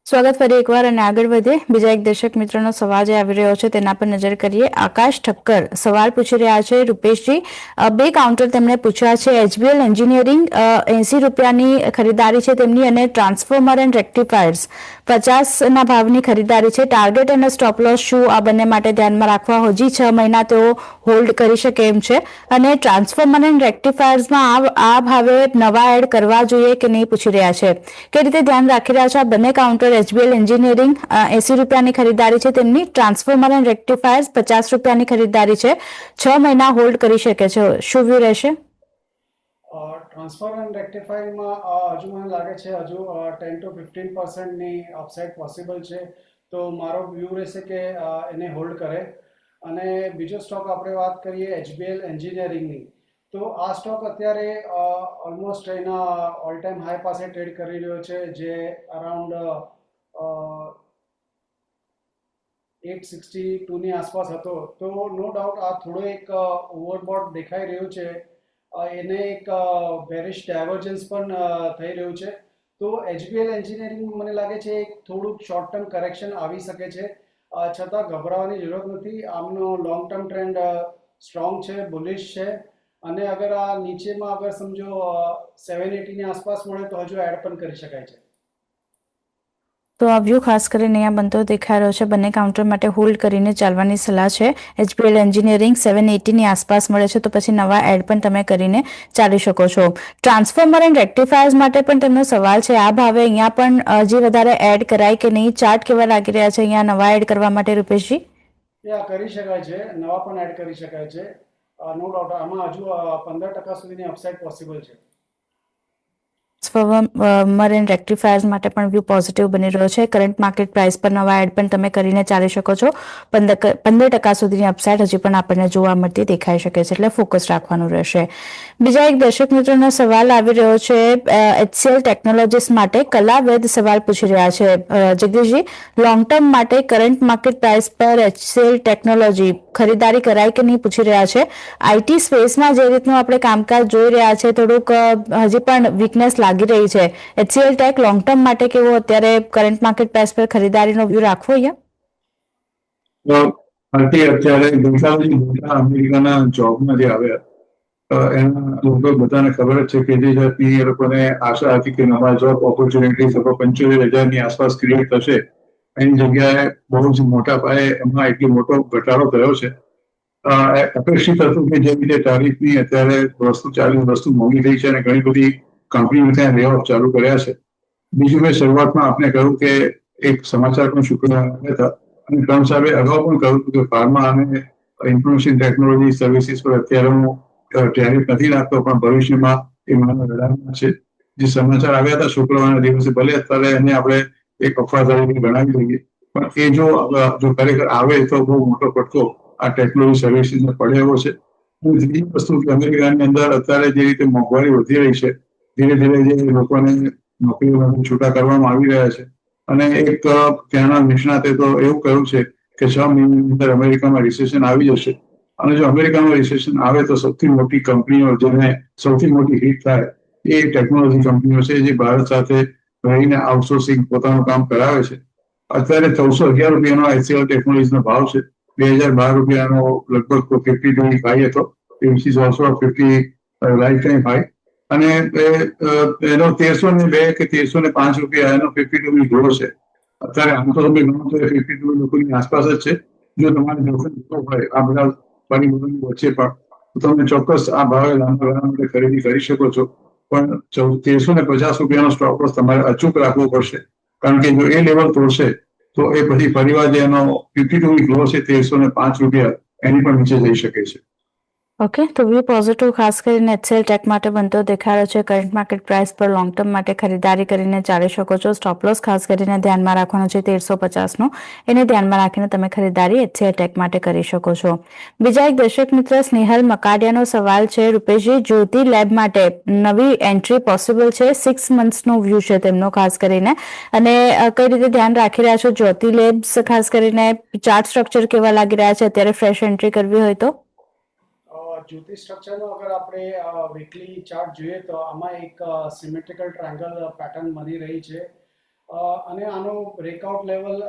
સ્વાગત ફરી એકવાર અને આગળ વધે. બીજા એક દર્શક મિત્રનો સવાલ જે આવી રહ્યો છે તેના પર નજર કરીએ. આકાશ ઠક્કર સવાલ પૂછી રહ્યા છે, રૂપેશજી, બે કાઉન્ટર તેમણે પૂછ્યા છે. HBL એન્જિનિયરિંગ 80 રૂપિયાની ખરીદારી છે તેમની અને ટ્રાન્સફોર્મર એન્ડ રેક્ટિફાયર્સ 50ના ભાવની ખરીદારી છે. ટાર્ગેટ અને સ્ટોપ લોસ શું આ બંને માટે ધ્યાનમાં રાખવા? હજી 6 મહિના તેઓ હોલ્ડ કરી શકે એમ છે અને ટ્રાન્સફોર્મર એન્ડ રેક્ટિફાયર્સમાં આ ભાવે નવા એડ કરવા જોઈએ કે નહીં પૂછી રહ્યા છે. કઈ રીતે ધ્યાન રાખી રહ્યા છે આ બંને કાઉન્ટર? HBL એન્જિનિયરિંગ 80 રૂપિયાની ખરીદારી છે તેમની, ટ્રાન્સફોર્મર એન્ડ રેક્ટિફાયર્સ 50 રૂપિયાની ખરીદારી છે. 6 મહિના હોલ્ડ કરી શકે છે. શું વ્યૂ રહેશે? ટ્રાન્સફોર્મર એન્ડ રેક્ટિફાયરમાં હજુ મને લાગે છે હજુ 10 to 15%ની અપસાઇડ પોસિબલ છે. તો મારો વ્યૂ રહેશે કે એને હોલ્ડ કરે. અને બીજો સ્ટોક આપણે વાત કરીએ HBL એન્જિનિયરિંગની, તો આ સ્ટોક અત્યારે ઓલમોસ્ટ એના ઓલ ટાઈમ હાઈ પાસે ટ્રેડ કરી રહ્યો છે, જે અરાઉન્ડ 862ની આસપાસ હતો. તો નો ડાઉટ આ થોડો એક ઓવરબોટ દેખાઈ રહ્યું છે. એને એક બેરિશ ડાયવર્જન્સ પણ થઈ રહ્યું છે. તો HBL એન્જિનિયરિંગ મને લાગે છે એક થોડુંક શોર્ટ ટર્મ કરેક્શન આવી શકે છે, છતાં ગભરાવાની જરૂરત નથી. આમનો લોંગ ટર્મ ટ્રેન્ડ સ્ટ્રોંગ છે, બુલિશ છે. અને અગર આ નીચેમાં અગર સમજો 780ની આસપાસ મળે તો હજુ એડ પણ કરી શકાય છે. તો આ વ્યૂ ખાસ કરીને અહીંયા બનતો દેખાઈ રહ્યો છે. બંને કાઉન્ટર માટે હોલ્ડ કરીને ચાલવાની સલાહ છે. HBL એન્જિનિયરિંગ 780ની આસપાસ મળે છે તો પછી નવા એડ પણ તમે કરીને ચાલી શકો છો. ટ્રાન્સફોર્મર એન્ડ રેક્ટિફાયર્સ માટે પણ તેમનો સવાલ છે. આ ભાવે અહીંયા પણ હજી વધારે એડ કરાય કે નહીં? ચાર્ટ કેવા લાગી રહ્યા છે અહીંયા નવા એડ કરવા માટે, રૂપેશજી? કરી શકાય છે, નવા પણ એડ કરી શકાય છે. નો ડાઉટ આમાં હજુ 15% સુધીની અપસાઇડ પોસિબલ છે. ટ્રાન્સફોર્મર એન્ડ રેક્ટિફાયર્સ માટે પણ વ્યૂ પોઝિટિવ બની રહ્યો છે. કરંટ માર્કેટ પ્રાઇસ પર નવા એડ પણ તમે કરીને ચાલી શકો છો. 15% સુધીની અપસાઇડ હજી પણ આપણને જોવા મળતી દેખાઈ શકે છે, એટલે ફોકસ રાખવાનું રહેશે. બીજા એક દર્શક મિત્રોનો સવાલ આવી રહ્યો છે HCL ટેકનોલોજીસ માટે. કલાવેદ સવાલ પૂછી રહ્યા છે, જગદીશજી, લોંગ ટર્મ માટે કરંટ માર્કેટ પ્રાઇસ પર HCL ટેકનોલોજી ખરીદારી કરાય કે નહીં પૂછી રહ્યા છે. આઈટી સ્પેસમાં જે રીતનું આપણે કામકાજ જોઈ રહ્યા છે, થોડુંક હજી પણ વીકનેસ લાગી રહી છે. HCL ટેક લોંગ ટર્મ માટે કેવો અત્યારે કરંટ માર્કેટ પ્રાઇસ પર ખરીદારીનો વ્યૂ રાખવો અહીંયા? અત્યારે અમેરિકાના જોબમાં જે આવ્યા એના લગભગ બધાને ખબર જ છે કે જે જાતની એ લોકોને આશા હતી કે નવા જોબ ઓપોર્ચ્યુનિટી 75,000ની આસપાસ ક્રિએટ થશે, એની જગ્યાએ બહુ જ મોટા પાયે એમાં એટલો મોટો ઘટાડો થયો છે. અપેક્ષિત હતું કે જે રીતે તારીફની અત્યારે વસ્તુ મોંઘી થઈ છે અને ઘણી બધી કંપનીઓ ત્યાં લે ઓફ ચાલુ કર્યા છે. બીજું મેં શરૂઆતમાં આપને કહ્યું કે એક સમાચાર પણ શુક્રવારે આવ્યા હતા અને ટ્રમ્પ સાહેબે અગાઉ પણ કહ્યું હતું કે ફાર્મા અને ઇન્ફોર્મેશન ટેકનોલોજી સર્વિસીસ પર અત્યારે હું ટેરિફ નથી નાખતો, પણ ભવિષ્યમાં એ મારા રડારમાં છે. જે સમાચાર આવ્યા હતા શુક્રવારના દિવસે, ભલે અત્યારે એને આપણે એક અફવા તરીકે ગણાવી લઈએ, પણ એ જો ખરેખર આવે તો બહુ મોટો ફટકો આ ટેકનોલોજી સર્વિસીસને પડે એવો છે. અને ત્રીજી વસ્તુ કે અમેરિકાની અંદર અત્યારે જે રીતે મોંઘવારી વધી રહી છે, ધીરે ધીરે જે લોકોને નોકરીઓમાંથી છૂટા કરવામાં આવી રહ્યા છે, અને એક ત્યાંના નિષ્ણાતે તો એવું કહ્યું છે કે 6 મહિનાની અંદર અમેરિકામાં રિસેશન આવી જશે. અને જો અમેરિકામાં રિસેશન આવે તો સૌથી મોટી કંપનીઓ જેને સૌથી મોટી હિટ થાય એ ટેકનોલોજી કંપનીઓ છે, જે ભારત સાથે રહીને આઉટસોર્સિંગ પોતાનું કામ કરાવે છે. અત્યારે 1,411 રૂપિયાનો HCL ટેકનોલોજીનો ભાવ છે. 2012 રૂપિયાનો લગભગ 52 હાઈ હતો. Which is also 50 life time high. અને એનો 1302 કે 1305 રૂપિયા એનો 52 ગ્રો છે. અત્યારે આમ તો તમે ગણો તો 52 લોકોની આસપાસ જ છે. જો તમારે જોખમ હોય આ બધા પરિબળોની વચ્ચે પણ, તો તમે ચોક્કસ આ ભાવે લાંબા ગાળા માટે ખરીદી કરી શકો છો. પણ 1350 રૂપિયાનો સ્ટોપ લોસ તમારે અચૂક રાખવો પડશે, કારણ કે જો એ લેવલ તોડશે તો એ પછી ફરીવાર જે એનો 52 ગ્રો છે 1305 રૂપિયા, એની પણ નીચે જઈ શકે છે. ઓકે, તો વ્યૂ પોઝિટિવ ખાસ કરીને HCL ટેક માટે બનતો દેખાડો છે. કરંટ માર્કેટ પ્રાઇસ પર લોંગ ટર્મ માટે ખરીદારી કરીને ચાલી શકો છો. સ્ટોપ લોસ ખાસ કરીને ધ્યાનમાં રાખવાનો છે 1350નો. એને ધ્યાનમાં રાખીને તમે ખરીદારી HCL ટેક માટે કરી શકો છો. બીજા એક દર્શક મિત્ર સ્નેહલ મકાડિયાનો સવાલ છે, રૂપેશજી, જ્યોતિ લેબ માટે નવી એન્ટ્રી પોસિબલ છે? 6 મંથ્સનો વ્યૂ છે તેમનો ખાસ કરીને, અને કઈ રીતે ધ્યાન રાખી રહ્યા છો જ્યોતિ લેબ્સ, ખાસ કરીને ચાર્ટ સ્ટ્રક્ચર કેવા લાગી રહ્યા છે અત્યારે ફ્રેશ એન્ટ્રી કરવી હોય તો? જ્યોતિ સ્ટ્રક્ચરનો અગર આપણે વીકલી ચાર્ટ જોઈએ તો આમાં એક સિમેટ્રિકલ ટ્રાયંગલ પેટર્ન બની રહી છે, અને આનો બ્રેકઆઉટ લેવલ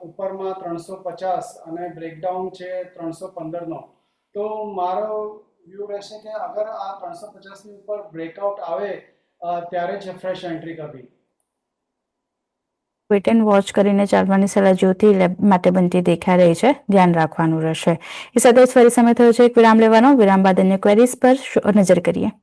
ઉપરમાં 350 અને બ્રેકડાઉન છે 315નો. તો મારો વ્યૂ રહેશે કે અગર આ 350ની ઉપર બ્રેકઆઉટ આવે ત્યારે જ ફ્રેશ એન્ટ્રી કરવી. વેટ એન્ડ વોચ કરીને ચાલવાની સલાહ જ્યોતિ લેબ માટે બનતી દેખાઈ રહી છે, ધ્યાન રાખવાનું રહેશે. એ સાથે જ ફરી સમય થયો છે એક વિરામ લેવાનો. વિરામ બાદ અન્ય ક્વેરીઝ પર નજર કરીએ.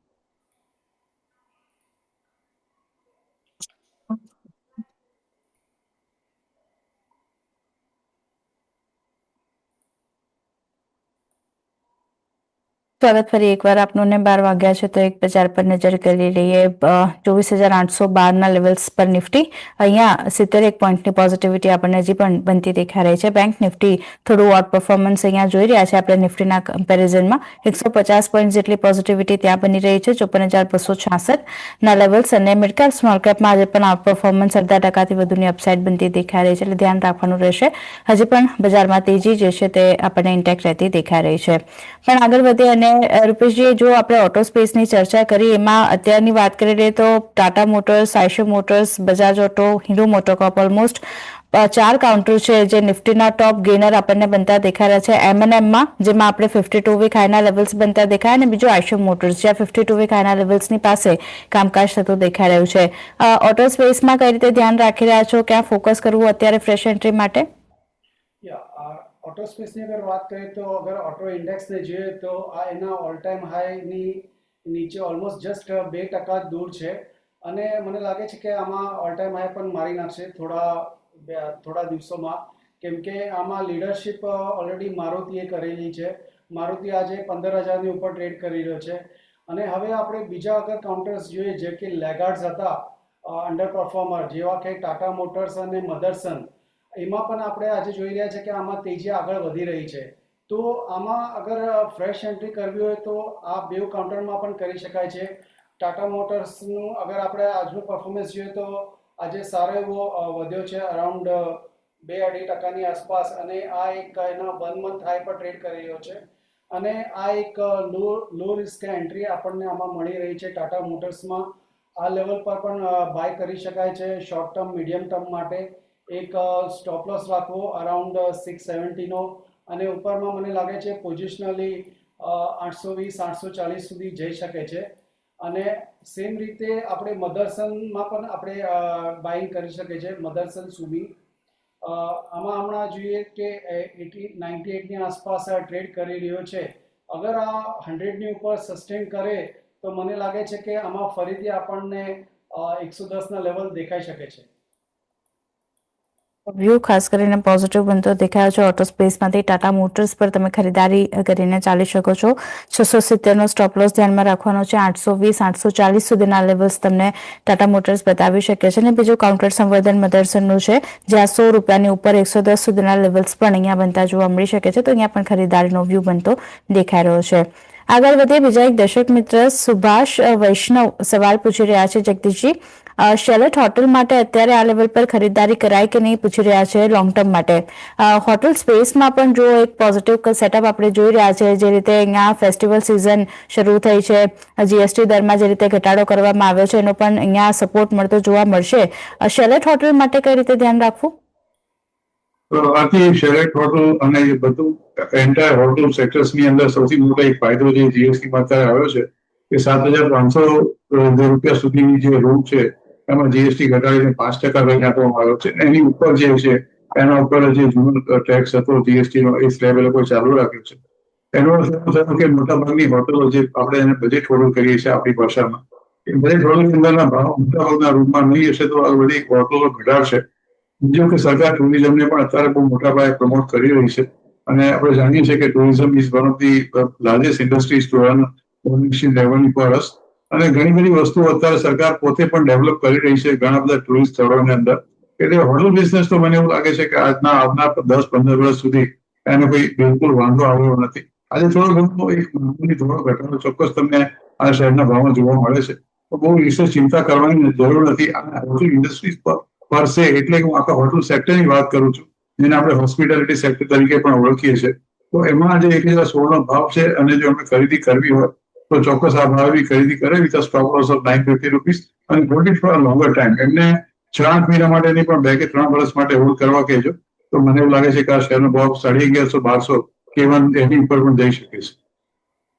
સ્વાગત ફરી એકવાર આપનું. 12 વાગ્યા છે તો એક બજાર પર નજર કરી લઈએ. 24,812ના લેવલ્સ પર નિફ્ટી અહીંયા 71 પોઈન્ટની પોઝિટિવિટી આપણને હજી પણ બનતી દેખાઈ રહી છે. બેંક નિફ્ટી થોડું આઉટ પરફોર્મન્સ અહીંયા જોઈ રહ્યા છે આપણે નિફ્ટીના કમ્પેરિઝનમાં. 150 પોઈન્ટ જેટલી પોઝિટિવિટી ત્યાં બની રહી છે. 54,266ના લેવલ્સ. અને મિડ કેપ સ્મોલ કેપમાં આજે પણ આઉટ પરફોર્મન્સ 0.5% વધુની અપસાઇડ બનતી દેખાઈ રહી છે, એટલે ધ્યાન રાખવાનું રહેશે. હજી પણ બજારમાં તેજી જે છે તે આપણને ઇન્ટેક્ટ રહેતી દેખાઈ રહી છે. પણ આગળ વધે અને રૂપેશજી, જો આપણે ઓટો સ્પેસની ચર્ચા કરી એમાં અત્યારની વાત કરી લઈએ તો Tata motors, Eicher motors, Bajaj auto, hero મોટોકોર્પ almost 4 counter છે જે નિફ્ટીના ટોપ ગેનર આપણને બનતા દેખાઈ રહ્યા છે. M&Mમાં જેમાં આપણે 52 વીક હાઈના લેવલ્સ બનતા દેખાય, અને બીજું આઈશર મોટર્સ જ્યાં 52 વીક હાઈના લેવલ્સની પાસે કામકાજ થતું દેખાઈ રહ્યું છે. ઓટો સ્પેસમાં કઈ રીતે ધ્યાન રાખી રહ્યા છો? ક્યાં ફોકસ કરવું અત્યારે ફ્રેશ એન્ટ્રી માટે? ઓટો સ્પેસની અગર વાત કરીએ તો અગર ઓટો ઇન્ડેક્સને જોઈએ તો આ એના ઓલ ટાઈમ હાઈની નીચે ઓલમોસ્ટ જસ્ટ 2% દૂર છે, અને મને લાગે છે કે આમાં ઓલ ટાઈમ હાઈ પણ મારી નાખશે થોડા દિવસોમાં, કેમ કે આમાં લીડરશિપ ઓલરેડી મારુતિએ કરેલી છે. મારુતિ આજે 15,000ની ઉપર ટ્રેડ કરી રહ્યો છે, અને હવે આપણે બીજા અગર કાઉન્ટર્સ જોઈએ જે કે લેગાર્ડ્સ હતા, અંડર પરફોર્મર, જેવા કે ટાટા મોટર્સ અને મધરસન, એમાં પણ આપણે આજે જોઈ રહ્યા છે કે આમાં તેજી આગળ વધી રહી છે. તો આમાં અગર ફ્રેશ એન્ટ્રી કરવી હોય તો આ બે કાઉન્ટરમાં પણ કરી શકાય છે. ટાટા મોટર્સનું અગર આપણે આજનું પરફોર્મન્સ જોઈએ તો આજે સારો એવો વધ્યો છે, અરાઉન્ડ 2-2.5% આસપાસ, અને આ એક એના 1 મંથ હાઈ પર ટ્રેડ કરી રહ્યો છે. અને આ એક લો રિસ્ક એન્ટ્રી આપણને આમાં મળી રહી છે ટાટા મોટર્સમાં. આ લેવલ પર પણ બાય કરી શકાય છે શોર્ટ ટર્મ મીડિયમ ટર્મ માટે. એક સ્ટોપ લોસ રાખવો અરાઉન્ડ 670 નો, અને ઉપરમાં મને લાગે છે પોઝિશનલી 820-840 સુધી જઈ શકે છે. અને સેમ રીતે આપણે મધરસનમાં પણ આપણે બાઇંગ કરી શકીએ છીએ, મધરસન સુમી. આમાં હમણાં જોઈએ કે 98ની આસપાસ ટ્રેડ કરી રહ્યો છે. અગર આ 100ની ઉપર સસ્ટેન કરે તો મને લાગે છે કે આમાં ફરીથી આપણને 110ના લેવલ દેખાઈ શકે છે. વ્યૂ ખાસ કરીને પોઝિટિવ બનતો દેખાયો છે. ઓટો સ્પેસમાંથી ટાટા મોટર્સ પર તમે ખરીદારી કરીને ચાલી શકો છો. 670નો સ્ટોપ લોસ ધ્યાનમાં રાખવાનો છે. 820-840 સુધીના લેવલ્સ તમને ટાટા મોટર્સ બતાવી શકે છે. અને બીજું કાઉન્ટર સંવર્ધન મધરસનનું છે, જ્યાં ₹100 ઉપર 110 સુધીના લેવલ્સ પણ અહીંયા બનતા જોવા મળી શકે છે. તો અહીંયા પણ ખરીદારીનો વ્યૂ બનતો દેખાઈ રહ્યો છે. આગળ વધીએ, બીજા એક દર્શક મિત્ર સુભાષ વૈષ્ણવ સવાલ પૂછી રહ્યા છે. જગદીશજી, શેલટ હોટલ માટે અત્યારે આ લેવલ પર ખરીદારી કરાય કે નહીં પૂછી રહ્યા છે લોંગ ટર્મ માટે. હોટલ સ્પેસમાં પણ જો એક પોઝિટિવ સેટઅપ આપણે જોઈ રહ્યા છે, જે રીતે અહીંયા ફેસ્ટિવલ સિઝન શરૂ થઈ છે, જીએસટી દરમાં જે રીતે ઘટાડો કરવામાં આવ્યો છે, એનો પણ અહીંયા સપોર્ટ મળતો જોવા મળશે. શેલટ હોટલ માટે કઈ રીતે ધ્યાન રાખવું? તો આથી શેરેટ હોટલ અને એ બધું એન્ટાયર હોટલ સેક્ટર્સની અંદર સૌથી મોટો એક ફાયદો જે જીએસટીમાં અત્યારે આવ્યો છે કે 7,500 રૂપિયા સુધીની જે રૂમ છે એમાં જીએસટી ઘટાડીને 5% કરી આપવામાં આવ્યો છે. એની ઉપર જે છે એના ઉપર જે જૂનો ટેક્સ હતો જીએસટીનો એ સ્લેબ એ લોકોએ ચાલુ રાખ્યો છે. એનો અર્થ એવો થયો કે મોટાભાગની હોટલો, જે આપણે એને બજેટ હોટલ કરીએ છીએ આપણી ભાષામાં, એ બજેટ હોટલની અંદરના ભાવ મોટાભાગના રૂમમાં નહીં હશે તો આ બધી હોટલો ઘટાડશે. બીજું કે સરકાર ટુરિઝમને પણ અત્યારે બહુ મોટા પાયે પ્રમોટ કરી રહી છે, અને આપણે જાણીએ છીએ કે tourism is one of the largest industries to earn revenue for us. અને ઘણી બધી વસ્તુઓ અત્યારે સરકાર પોતે પણ ડેવલપ કરી રહી છે ઘણા બધા ટુરિસ્ટ સ્થળોની અંદર. એટલે હોટલ બિઝનેસ તો મને એવું લાગે છે કે આવનાર 10-15 વર્ષ સુધી એનો કોઈ બિલકુલ વાંધો આવ્યો નથી. આજે થોડો ઘણો એક મામૂલી થોડો ઘટાડો ચોક્કસ તમને આ શહેરના ભાવમાં જોવા મળે છે, તો બહુ વિશેષ ચિંતા કરવાની જરૂર નથી. આ હોટલ ઇન્ડસ્ટ્રીઝ પર સે, એટલે હું આખા હોટલ સેક્ટરની વાત કરું છું, જેને આપણે હોસ્પિટાલિટી સેક્ટર તરીકે પણ ઓળખીએ છીએ. તો એમાં જે 1,1600નો ભાવ છે, અને જો અમે ખરીદી કરવી હોય તો ચોક્કસ આ ભાવે ખરીદી કરે વિથ સ્ટોપ લોસ ઓફ ₹950 અને hold it for longer time. એમને 6-8 મહિના માટે નહીં પણ 2 કે 3 વર્ષ માટે હોલ્ડ કરવા કહેજો, તો મને એવું લાગે છે કે આ શેરનો ભાવ 1150-1200 K1 એની ઉપર પણ જઈ શકે છે.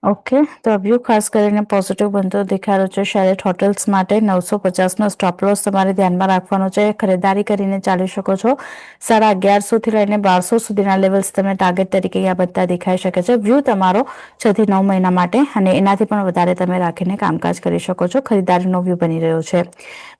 ઓકે, તો વ્યૂ ખાસ કરીને પોઝિટિવ બનતો દેખાઈ રહ્યો છે. શેરેટ હોટલ્સ માટે 950નો સ્ટોપ લોસ તમારે ધ્યાનમાં રાખવાનો છે. ખરીદારી કરીને ચાલી શકો છો. 1150 લઈને 1200 સુધીના લેવલ્સ તમે ટાર્ગેટ તરીકે અહીંયા બનતા દેખાઈ શકે છે. વ્યૂ તમારો 6 થી 9 મહિના માટે અને એનાથી પણ વધારે તમે રાખીને કામકાજ કરી શકો છો. ખરીદારીનો વ્યૂ બની રહ્યો છે.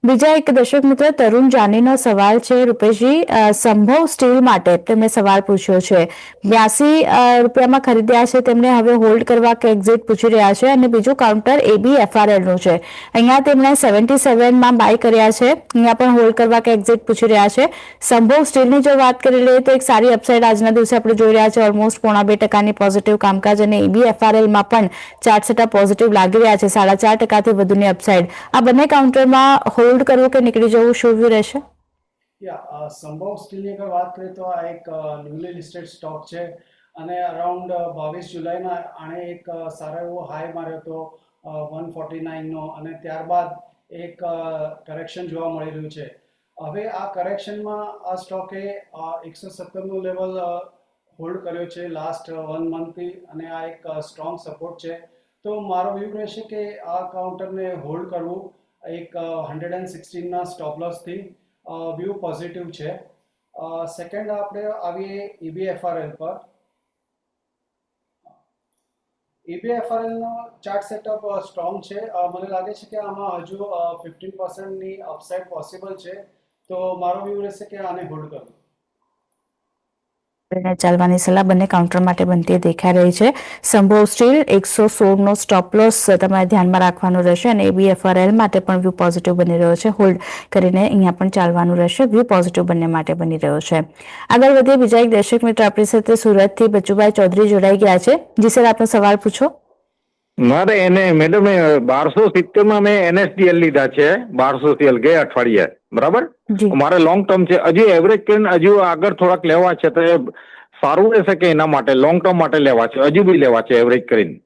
બીજા એક દર્શક મિત્ર તરુણ જાનીનો સવાલ છે. રૂપેશજી, સંભવ સ્ટીલ માટે મેં સવાલ પૂછ્યો છે. ₹82 ખરીદ્યા છે, તેમને હવે હોલ્ડ કરવા કે એક્ઝિટ પૂછી રહ્યા છે. અને બીજું કાઉન્ટર ABFRL નું છે. અહીંયા તેમણે 77માં બાય કર્યા છે, અહીંયા પણ હોલ્ડ કરવા કે એક્ઝિટ પૂછી રહ્યા છે. સંભવ સ્ટીલની જો વાત કરી લઈએ તો એક સારી અપસાઇડ આજના દિવસે આપણે જોઈ રહ્યા છે, ઓલમોસ્ટ 0.5% પોઝિટિવ કામકાજ, અને ABFRLમાં પણ ચાર્ટ સેટઅપ પોઝિટિવ લાગી રહ્યા છે, 4.5% વધુની અપસાઇડ. આ બંને કાઉન્ટરમાં હોલ્ડ કરવું કે નીકળી જવું શું વ્યૂ રહેશે? સંભવ સ્ટીલની અગર વાત કરીએ તો આ એક ન્યુલી લિસ્ટેડ સ્ટોક છે, અને અરાઉન્ડ 22 જુલાઈના આણે એક સારો એવો હાઈ માર્યો હતો 149નો, અને ત્યારબાદ એક કરેક્શન જોવા મળી રહ્યું છે. હવે આ કરેક્શનમાં આ સ્ટોકે 170નું લેવલ હોલ્ડ કર્યો છે લાસ્ટ 1 મંથથી, અને આ એક સ્ટ્રોંગ સપોર્ટ છે. તો મારો વ્યૂ રહેશે કે આ કાઉન્ટરને હોલ્ડ કરવું એક 116ના સ્ટોપ લોસથી. વ્યૂ પોઝિટિવ છે. સેકન્ડ આપણે આવીએ EBFRL પર. EBFRLનો ચાર્ટ સેટઅપ સ્ટ્રોંગ છે. મને લાગે છે કે આમાં હજુ 15%ની અપસાઇડ પોસિબલ છે, તો મારો વ્યૂ રહેશે કે આને હોલ્ડ કરવું. કરીને ચાલવાની સલાહ બંને કાઉન્ટર માટે બનતી દેખાઈ રહી છે. સંભવ સ્ટીલ 116 નો સ્ટોપ લોસ તમારે ધ્યાનમાં રાખવાનું રહેશે અને ABFRL માટે પણ વ્યૂ પોઝિટિવ બની રહ્યો છે. હોલ્ડ કરીને અહીંયા પણ ચાલવાનું રહેશે. વ્યૂ પોઝિટિવ બંને માટે બની રહ્યો છે. આગળ વધીએ, બીજા એક દર્શક મિત્ર આપણી સાથે સુરતથી બચુભાઈ ચૌધરી જોડાઈ ગયા છે. જી સર, આપનો સવાલ પૂછો. મારે એને મેડમ 1270 માં મેં NSDL લીધા છે, 1200 ગયા અઠવાડિયે, બરાબર. જી મારે લોંગ ટર્મ છે, હજુ એવરેજ કરીને હજુ આગળ થોડાક લેવા છે, તો એ સારું રહેશે કે એના માટે લોંગ ટર્મ માટે લેવા છે, હજુ બી લેવા છે એવરેજ કરીને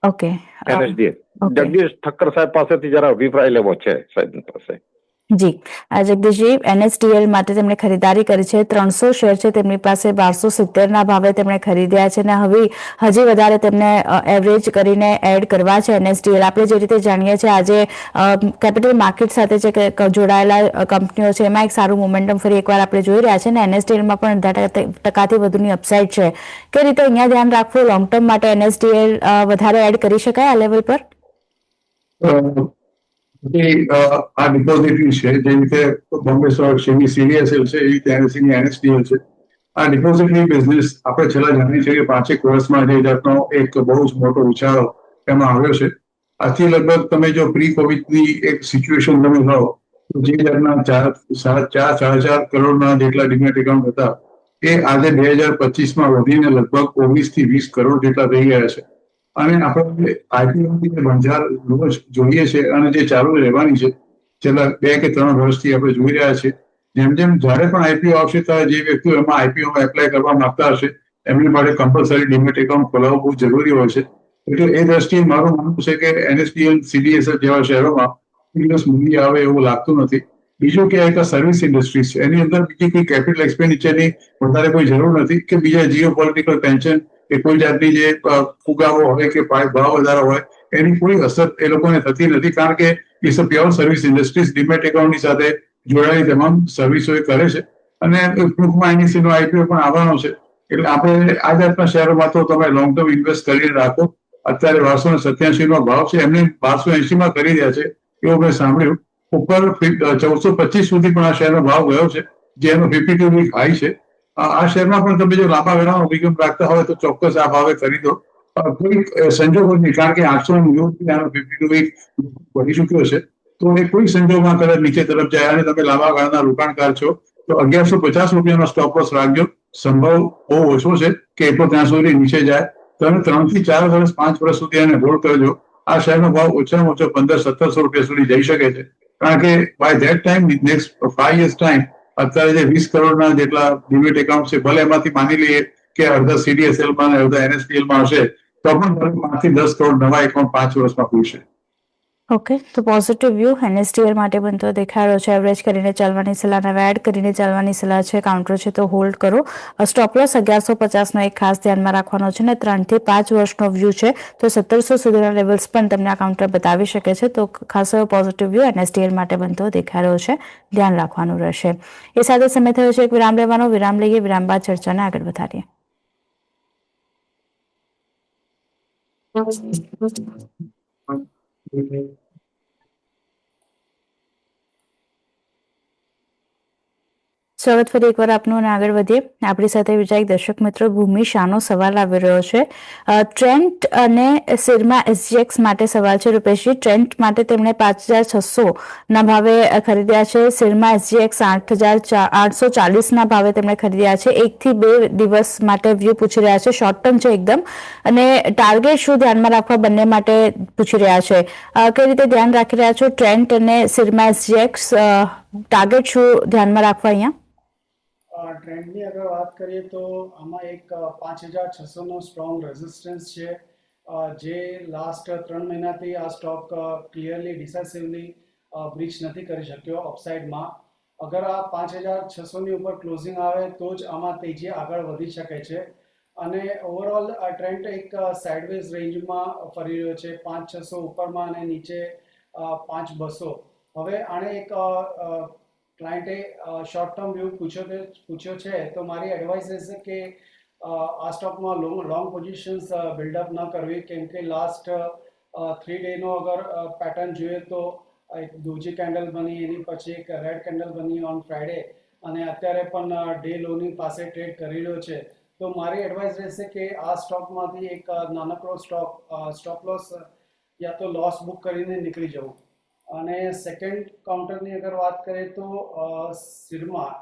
okay. NSDL. Okay. Jagdish Thakkar સાહેબ પાસેથી જરા અભિપ્રાય લેવો છે સાહેબ પાસે. જી, જગદીશજી, NSDL માટે તેમણે ખરીદારી કરી છે. 300 શેર છે તેમની પાસે, 1270 ભાવે તેમણે ખરીદ્યા છે અને હવે હજી વધારે તેમને એવરેજ કરીને એડ કરવા છે NSDL. આપણે જે રીતે જાણીએ છીએ, આજે કેપિટલ માર્કેટ સાથે જે જોડાયેલા કંપનીઓ છે એમાં એક સારું મોમેન્ટમ ફરી એકવાર આપણે જોઈ રહ્યા છે અને NSDLમાં પણ 10% વધુની અપસાઇડ છે. કઈ રીતે અહીંયા ધ્યાન રાખવું? લોંગ ટર્મ માટે NSDL વધારે એડ કરી શકાય આ લેવલ પર? આ ડિપોઝિટરી છે, જે રીતે બોમ્બે સ્ટોક એક્સચેન્જની CDSL છે, એવી રીતે NSE ની NSDL છે. આ ડિપોઝિટરી બિઝનેસ આપણે છેલ્લા જાણીએ છીએ કે 5 વર્ષમાં જે જાતનો એક બહુ જ મોટો ઉછાળો એમાં આવ્યો છે. આથી લગભગ તમે જો પ્રી કોવિડની એક સિચ્યુએશન તમે લો તો જે જાતના 4.5 કરોડના જેટલા ડિમેટ એકાઉન્ટ હતા એ આજે 2025માં વધીને લગભગ 19 થી 20 કરોડ જેટલા થઈ ગયા છે. અને આપણે IPO બજાર રોજ જોઈએ છે અને જે ચાલુ રહેવાની છે છેલ્લા 2 કે 3 વર્ષથી આપણે જોઈ રહ્યા છીએ. જેમ જેમ જ્યારે પણ IPO આવશે ત્યારે જે વ્યક્તિઓ એમાં IPO એપ્લાય કરવા માંગતા હશે એમની માટે કમ્પલસરી ડિમેટ એકાઉન્ટ ખોલાવવું બહુ જરૂરી હોય છે. એટલે એ દ્રષ્ટિએ મારું માનવું છે કે NSDL, CDSL જેવા શહેરોમાં દિવસ મૂલ્ય આવે એવું લાગતું નથી. બીજું કે એક સર્વિસ ઇન્ડસ્ટ્રી છે, એની અંદર બીજી કોઈ કેપિટલ એક્સપેન્ડિચરની વધારે કોઈ જરૂર નથી કે બીજા જીઓ પોલિટિકલ ટેન્શન કે કોઈ જાતની જે ફુગાવો હોય કે ભાવ વધારો હોય એની કોઈ અસર એ લોકોને થતી નથી, કારણ કે it's a pure service industries. Demat એકાઉન્ટની સાથે જોડાયેલી તમામ સર્વિસો એ કરે છે અને ટૂંકમાં NSE નો IPO પણ આવવાનો છે. એટલે આપણે આ જાતના શહેરોમાં તો તમે લોંગ ટર્મ ઇન્વેસ્ટ કરીને રાખો. અત્યારે 1287 નો ભાવ છે, એમને 1280 કરી રહ્યા છે એવું મેં સાંભળ્યું. ઉપર 1425 સુધી પણ આ શેરનો ભાવ ગયો છે, જે એનો 52 વીક હાઈ છે. આ શેરમાં પણ તમે જો લાંબા ગાળાનો અભિગમ રાખતા હોય તો ચોક્કસ આ ભાવે ખરીદો. કોઈ સંજોગો નહીં, કારણ કે 890 આનો 52 વીક વધી ચુક્યો છે, તો એ કોઈ સંજોગમાં કદાચ નીચે તરફ જાય અને તમે લાંબા ગાળાના રોકાણકાર છો તો 1150 સ્ટોપ લોસ રાખજો. સંભવ બહુ ઓછો છે કે એટલો ત્યાં સુધી નીચે જાય. તમે 3 થી 4 વર્ષ, 5 વર્ષ સુધી એને હોલ્ડ કરજો. આ શેરનો ભાવ ઓછામાં ઓછો 1500-1700 રૂપિયા સુધી જઈ શકે છે, કારણ કે by that time, next 5 years time, અત્યારે જે 20 કરોડના જેટલા ડિમેટ એકાઉન્ટ છે, ભલે એમાંથી માની લઈએ કે અડધા CDSLમાં અને અડધા NSDLમાં હશે તો પણ 5 થી 10 કરોડ નવા એકાઉન્ટ 5 વર્ષમાં ખુલશે. ઓકે, તો પોઝિટિવ વ્યૂ NSDL માટે બનતો દેખાઈ રહ્યો છે. એવરેજ કરીને ચાલવાની સલાહ અને એડ કરીને ચાલવાની સલાહ છે. કાઉન્ટર છે તો હોલ્ડ કરો. સ્ટોપ લોસ 1150 નો એક ખાસ ધ્યાનમાં રાખવાનો છે અને 3 થી 5 વર્ષનો વ્યૂ છે તો 1700 સુધીના લેવલ્સ પણ તમને આ કાઉન્ટર બતાવી શકે છે. તો ખાસ પોઝિટિવ વ્યૂ NSDL માટે બનતો દેખાઈ રહ્યો છે, ધ્યાન રાખવાનું રહેશે. એ સાથે સમય થયો છે એક વિરામ લેવાનો. વિરામ લઈએ, વિરામ બાદ ચર્ચાને આગળ વધારીએ. સ્વાગત ફરી એકવાર આપનું અને આગળ વધીએ. આપણી સાથે બીજા એક દર્શક મિત્ર ભૂમિ શાહનો સવાલ આવી રહ્યો છે. ટ્રેન્ટ અને સિરમા SGX માટે સવાલ છે. રૂપેશજી, ટ્રેન્ટ માટે તેમણે 5600 ના ભાવે ખરીદ્યા છે. સિરમા SGX 8840 ના ભાવે તેમણે ખરીદ્યા છે. 1 થી 2 દિવસ માટે વ્યૂ પૂછી રહ્યા છે. શોર્ટ ટર્મ છે એકદમ, અને ટાર્ગેટ શું ધ્યાનમાં રાખવા બંને માટે પૂછી રહ્યા છે. કઈ રીતે ધ્યાન રાખી રહ્યા છો ટ્રેન્ટ અને સિરમા SGX? ટાર્ગેટ શું ધ્યાનમાં રાખવા અહીંયા? ટ્રેન્ડની અગર વાત કરીએ તો આમાં એક 5600નો સ્ટ્રોંગ રેઝિસ્ટન્સ છે, જે લાસ્ટ 3 મહિનાથી આ સ્ટોક ક્લિયરલી ડિસાઇસિવલી બ્રીચ નથી કરી શક્યો અપસાઇડમાં. અગર આ 5600ની ઉપર ક્લોઝિંગ આવે તો જ આમાં તેજી આગળ વધી શકે છે. અને ઓવરઓલ આ ટ્રેન્ડ એક સાઇડવેઝ રેન્જમાં ફરી રહ્યો છે, 5600 ઉપરમાં અને નીચે 5200. હવે આણે એક ક્લાયન્ટે શોર્ટ ટર્મ વ્યૂ પૂછ્યો છે, તો મારી એડવાઇસ રહેશે કે આ સ્ટોકમાં લોંગ પોઝિશન્સ બિલ્ડઅપ ન કરવી, કેમ કે લાસ્ટ 3 ડેનો અગર પેટર્ન જોઈએ તો એક દોજી કેન્ડલ બની, એની પછી એક રેડ કેન્ડલ બની ઓન ફ્રાઈડે, અને અત્યારે પણ ડે લોની પાસે ટ્રેડ કરી રહ્યો છે. તો મારી એડવાઇસ રહેશે કે આ સ્ટોકમાંથી એક નાનકડો સ્ટોપ લોસ યા તો લોસ બુક કરીને નીકળી જવું. અને સેકન્ડ કાઉન્ટરની અગર વાત કરીએ તો સિરમા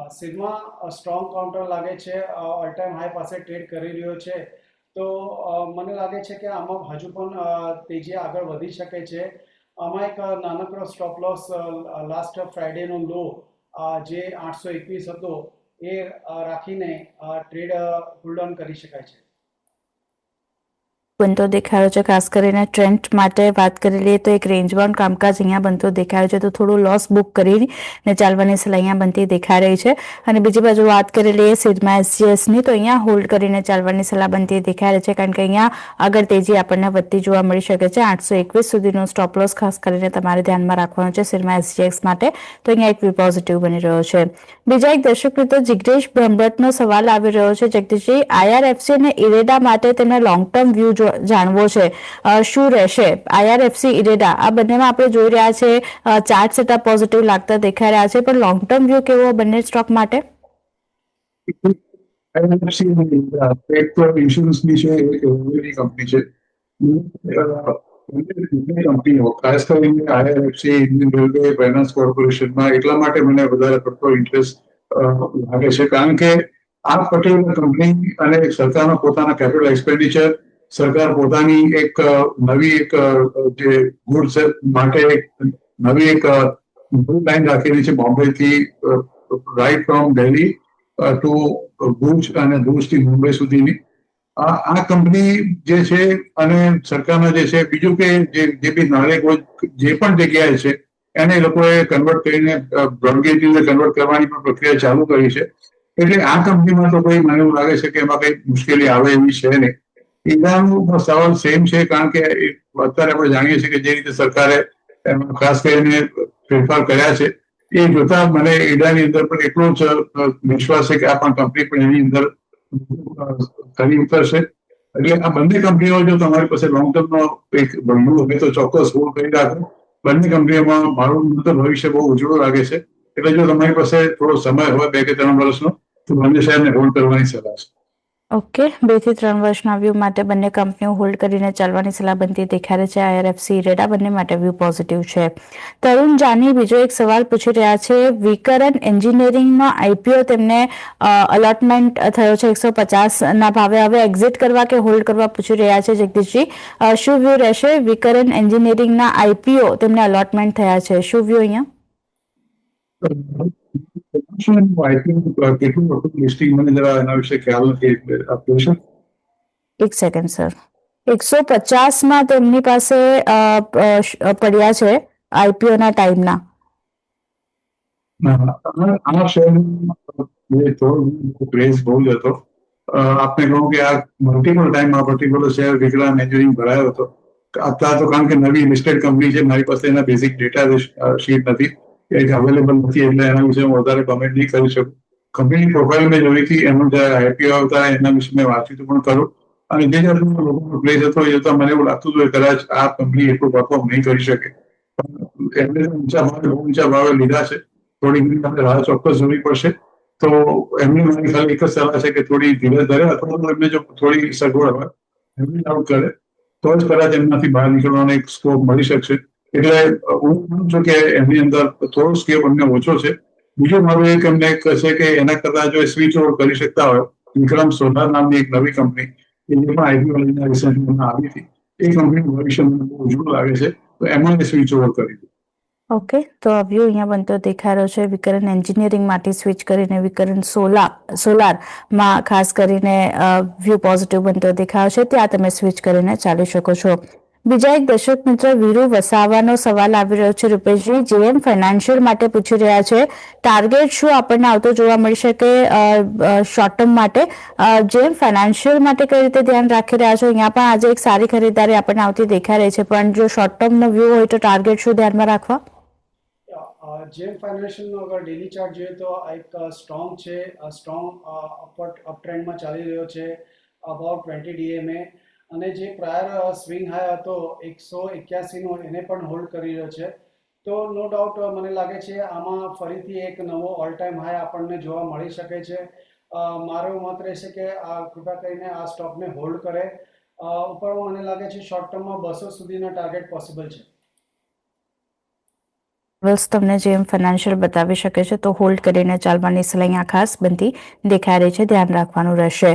સ્ટ્રોંગ કાઉન્ટર લાગે છે, ઓલ ટાઈમ હાઈ પાસે ટ્રેડ કરી રહ્યો છે. તો મને લાગે છે કે આમાં હજુ પણ તેજી આગળ વધી શકે છે. આમાં એક નાનકડો સ્ટોપ લોસ લાસ્ટ ફ્રાઈડેનો લો જે 821 હતો એ રાખીને ટ્રેડ હોલ્ડ ઓન કરી શકાય છે. બનતો દેખાયો છે. ખાસ કરીને ટ્રેન્ડ માટે વાત કરી લઈએ તો એક રેન્જ બાઉન્ડ કામકાજ અહીંયા બનતો દેખાયો છે, તો થોડું લોસ બુક કરીને ચાલવાની સલાહ અહીંયા બનતી દેખાઈ રહી છે. અને બીજી બાજુ વાત કરી લઈએ સિરમા એસજીએસની, તો અહીંયા હોલ્ડ કરીને ચાલવાની સલાહ બનતી દેખાઈ રહી છે, કારણ કે અહીંયા આગળ તેજી આપણને વધતી જોવા મળી શકે છે. 821 સુધીનો સ્ટોપ લોસ ખાસ કરીને તમારે ધ્યાનમાં રાખવાનો છે સિરમા એસજીએક્સ માટે, તો અહીંયા એક વ્યૂ પોઝિટિવ બની રહ્યો છે. બીજા એક દર્શક મિત્રો જિગ્નેશ બ્રહ્મભટ્ટનો સવાલ આવી રહ્યો છે. જગદીશજી, આઈઆરએફસી અને ઇરેડા માટે તેમને લોંગ ટર્મ વ્યૂ જાણવો છે, શું રહેશે? આઈઆરએફસી, ઇરેડા આ બંનેમાં આપણે જોઈ રહ્યા છે ચાર્ટ સેટઅપ પોઝિટિવ લાગતા દેખાઈ રહ્યા છે, પણ લોંગ ટર્મ વ્યૂ કેવો બંને સ્ટોક માટે? એક તો ઇન્સ્યોરન્સની છે, એક રેલવેની કંપની છે. કંપનીઓ ખાસ કરીને આઈઆરએફસી, ઇન્ડિયન રેલવે, ફાઇનાન્સ કોર્પોરેશનમાં એટલા માટે મને વધારે પડતો ઇન્ટરેસ્ટ લાગે છે, કારણ કે આ પર્ટિક્યુલર કંપની અને સરકારના પોતાના કેપિટલ એક્સપેન્ડિચર, સરકાર પોતાની એક નવી એક જે ગુડ્સ માટે નવી એક લાઈન રાખેલી છે બોમ્બેથી right from Delhi to Bhuj અને ભુજથી મુંબઈ સુધીની. આ કંપની જે છે અને સરકારના જે છે, બીજું કે જે બી નાગરિકો જે પણ જગ્યાએ છે એને લોકોએ કન્વર્ટ કરીને બ્રોડગેજની અંદર કન્વર્ટ કરવાની પણ પ્રક્રિયા ચાલુ કરી છે. એટલે આ કંપનીમાં તો કોઈ મને એવું લાગે છે કે એમાં કઈ મુશ્કેલી આવે એવી છે નહીં. ઈડાનો સવાલ સેમ છે, કારણ કે અત્યારે આપણે જાણીએ છીએ કે જે રીતે સરકારે એમાં ખાસ કરીને ફેરફાર કર્યા છે, એ જોતા મને ઈડાની અંદર પણ એટલો જ વિશ્વાસ છે કે આ પણ કંપની પણ એની અંદર ખરી ઉતરશે. એટલે આ બંને કંપનીઓ જો તમારી પાસે લોંગ ટર્મનો એક બનવું હોય તો ચોક્કસ હોલ્ડ કરી રાખો. બંને કંપનીઓમાં મારું તો ભવિષ્ય બહુ ઉજળું લાગે છે. એટલે જો તમારી પાસે થોડો સમય હોય 2 કે 3 વર્ષનો, તો બંને શેરને હોલ્ડ કરવાની સલાહ છે. ઓકે, 2 થી 3 વર્ષના વ્યૂ માટે બંને કંપનીઓ હોલ્ડ કરીને ચાલવાની સલાહ બનતી દેખાઈ રહી છે. આઈઆરએફસી, ઇરેડા બંને માટે વ્યૂ પોઝિટિવ છે. તરુણ જાની બીજો એક સવાલ પૂછી રહ્યા છે. વિકરન એન્જિનિયરિંગમાં આઈપીઓ તેમને અલોટમેન્ટ થયો છે 150ના ભાવે, હવે એક્ઝિટ કરવા કે હોલ્ડ કરવા પૂછી રહ્યા છે. જગદીશજી, શું વ્યૂ રહેશે? વિકરન એન્જિનિયરિંગના આઈપીઓ તેમને અલોટમેન્ટ થયા છે, શું વ્યૂ અહીંયા? કેટલું મોટું લિસ્ટિંગ મને જરા એના વિશે ખ્યાલ નથી, આપવું છે. એક સેકન્ડ સર. 150માં તેમની પાસે પડ્યા છે આઈપીઓના ટાઈમના. આ શેર ક્રેઝ બહુ જ હતો. આપને કહું કે આ મલ્ટિપલ ટાઈમ આ પર્ટિક્યુલર શેર વિકલાન એન્જિનિયરિંગ ભરાયો હતો. અત્યારે તો કારણ કે નવી લિસ્ટેડ કંપની છે, મારી પાસે એના બેઝિક ડેટા શીટ નથી, અવેલેબલ નથી, એટલે એના વિશે હું વધારે કમેન્ટ નહીં કરી શકું. કંપનીની પ્રોફાઇલ મેં જોઈ હતી, એનું જ્યારે આઈપીઓ આવતા એના વિશે મેં વાંચ્યું પણ ખરું. અને જે જાતનો લોકોનો પ્લેસ હતો એ જોતા મને એવું લાગતું હતું કે કદાચ આ કંપની એટલું પરફોર્મ નહીં કરી શકે. એમને ઊંચા ભાવે બહુ ઊંચા ભાવે લીધા છે. થોડી ઘણી રાહ ચોક્કસ જોવી પડશે. તો એમની મારી ખાલી એક જ સલાહ છે કે થોડી ધીરજ ધરે, અથવા તો એમને જો થોડી સગવડ હોય એમની આઉટ કરે તો જ કદાચ એમનાથી બહાર નીકળવાનો એક સ્કોપ મળી શકશે. એટલે હું માનું છું કે એમની અંદર થોડો સ્કેપ અમને ઓછો છે. બીજું મારું એક એમને છે કે એના કરતા જો સ્વિચ ઓવર કરી શકતા હોય, વિક્રમ સોલાર નામની એક નવી કંપની એ જે પણ આઈપીઓ લઈને રિસન્ટમાં આવી હતી, એ કંપનીનું ભવિષ્ય મને બહુ ઉજળું લાગે છે, તો એમાં સ્વિચ ઓવર કરી દઉં. ઓકે, તો આ વ્યૂ અહીંયા બનતો દેખાઈ રહ્યો છે. વિકરન એન્જિનિયરિંગ માટે સ્વિચ કરીને વિકરન સોલારમાં ખાસ કરીને વ્યૂ પોઝિટિવ બનતો દેખાયો છે, ત્યાં તમે સ્વિચ કરીને ચાલી શકો છો. બીજા એક દર્શક મિત્ર વીરુ વસાવાનો સવાલ આવી રહ્યો છે. રૂપેશજી, જેએમ ફાઇનાન્શિયલ માટે પૂછી રહ્યા છે, ટાર્ગેટ શું આપણને આવતો જોવા મળી શકે શોર્ટ ટર્મ માટે? જેએમ ફાઇનાન્શિયલ માટે કઈ રીતે ધ્યાન રાખી રહ્યા છો? અહીંયા પણ આજે એક સારી ખરીદારી આપણને આવતી દેખાઈ રહી છે, પણ જો શોર્ટ ટર્મનો વ્યૂ હોય તો ટાર્ગેટ શું ધ્યાનમાં રાખવા? જેમ ફાઇનાન્શિયલનો અગર ડેલી ચાર્ટ જોઈએ તો એક સ્ટ્રોંગ છે, સ્ટ્રોંગ અપ ટ્રેન્ડમાં ચાલી રહ્યો છે, અબાઉટ 20 ડીએમએ, અને જે પ્રાયર સ્વિંગ હાઈ હતો 181નો એને પણ હોલ્ડ કરી રહ્યો છે. તો નો ડાઉટ મને લાગે છે આમાં ફરીથી એક નવો ઓલ ટાઈમ હાઈ આપણને જોવા મળી શકે છે. મારો મત રહેશે કે કૃપા કરીને આ સ્ટોકને હોલ્ડ કરે. ઉપરમાં મને લાગે છે શોર્ટ ટર્મમાં 200 સુધીનો ટાર્ગેટ પોસિબલ છે. વેલ્સ તમને જેમ ફાઇનાન્શિયલ બતાવી શકે છે તો હોલ્ડ કરીને ચાલવાની સલાહ અહીંયા ખાસ બનતી દેખાઈ રહી છે, ધ્યાન રાખવાનું રહેશે.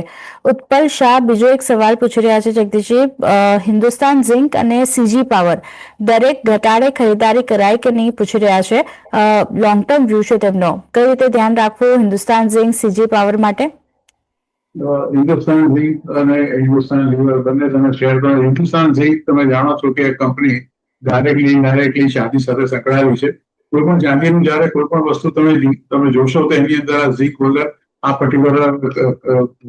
ઉત્પલ શાહ બીજો એક સવાલ પૂછી રહ્યા છે જગદીશજી, હિન્દુસ્તાન ઝિંક અને સીજી પાવર દરેક ઘટાડે ખરીદારી કરાય કે નહીં પૂછી રહ્યા છે. લોંગ ટર્મ વ્યૂ છે તેમનો, કઈ રીતે ધ્યાન રાખવું હિન્દુસ્તાન ઝિંક સીજી પાવર માટે? હિન્દુસ્તાન ઝિંક અને હિન્દુસ્તાન લીવર બંને તમે શેર કરો. હિન્દુસ્તાન ઝિંક તમે જાણો છો કે કંપની ડાયરેક્ટલી ચાંદી સાથે સંકળાયેલી છે. કોઈ પણ ચાંદીનું જયારે કોઈ પણ વસ્તુ તમે જોશો તો એની અંદર આ ઝિંક વગર આ પર્ટિક્યુલર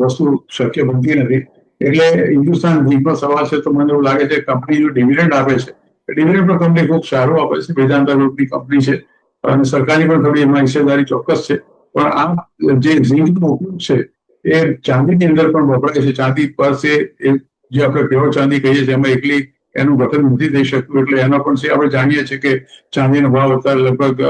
વસ્તુ શક્ય બનતી નથી. એટલે હિન્દુસ્તાન ઝિંકનો સવાલ છે તો મને એવું લાગે છે કંપની જો ડિવિડન્ડ આપે છે, ડિવિડન્ડ પણ કંપની ખૂબ સારું આપે છે. વેદાંતા ગ્રુપની કંપની છે અને સરકારની પણ થોડી એમાં હિસ્સેદારી ચોક્કસ છે. પણ આ જે ઝિંકનો ઉપયોગ છે એ ચાંદીની અંદર પણ વપરાય છે. ચાંદી પર છે જે આપણે પ્યોર ચાંદી કહીએ છીએ એમાં એકલી એનું ગઠન નથી થઈ શકતું. એટલે એનો પણ છે આપણે જાણીએ છીએ કે ચાંદીનો ભાવ અત્યારે લગભગ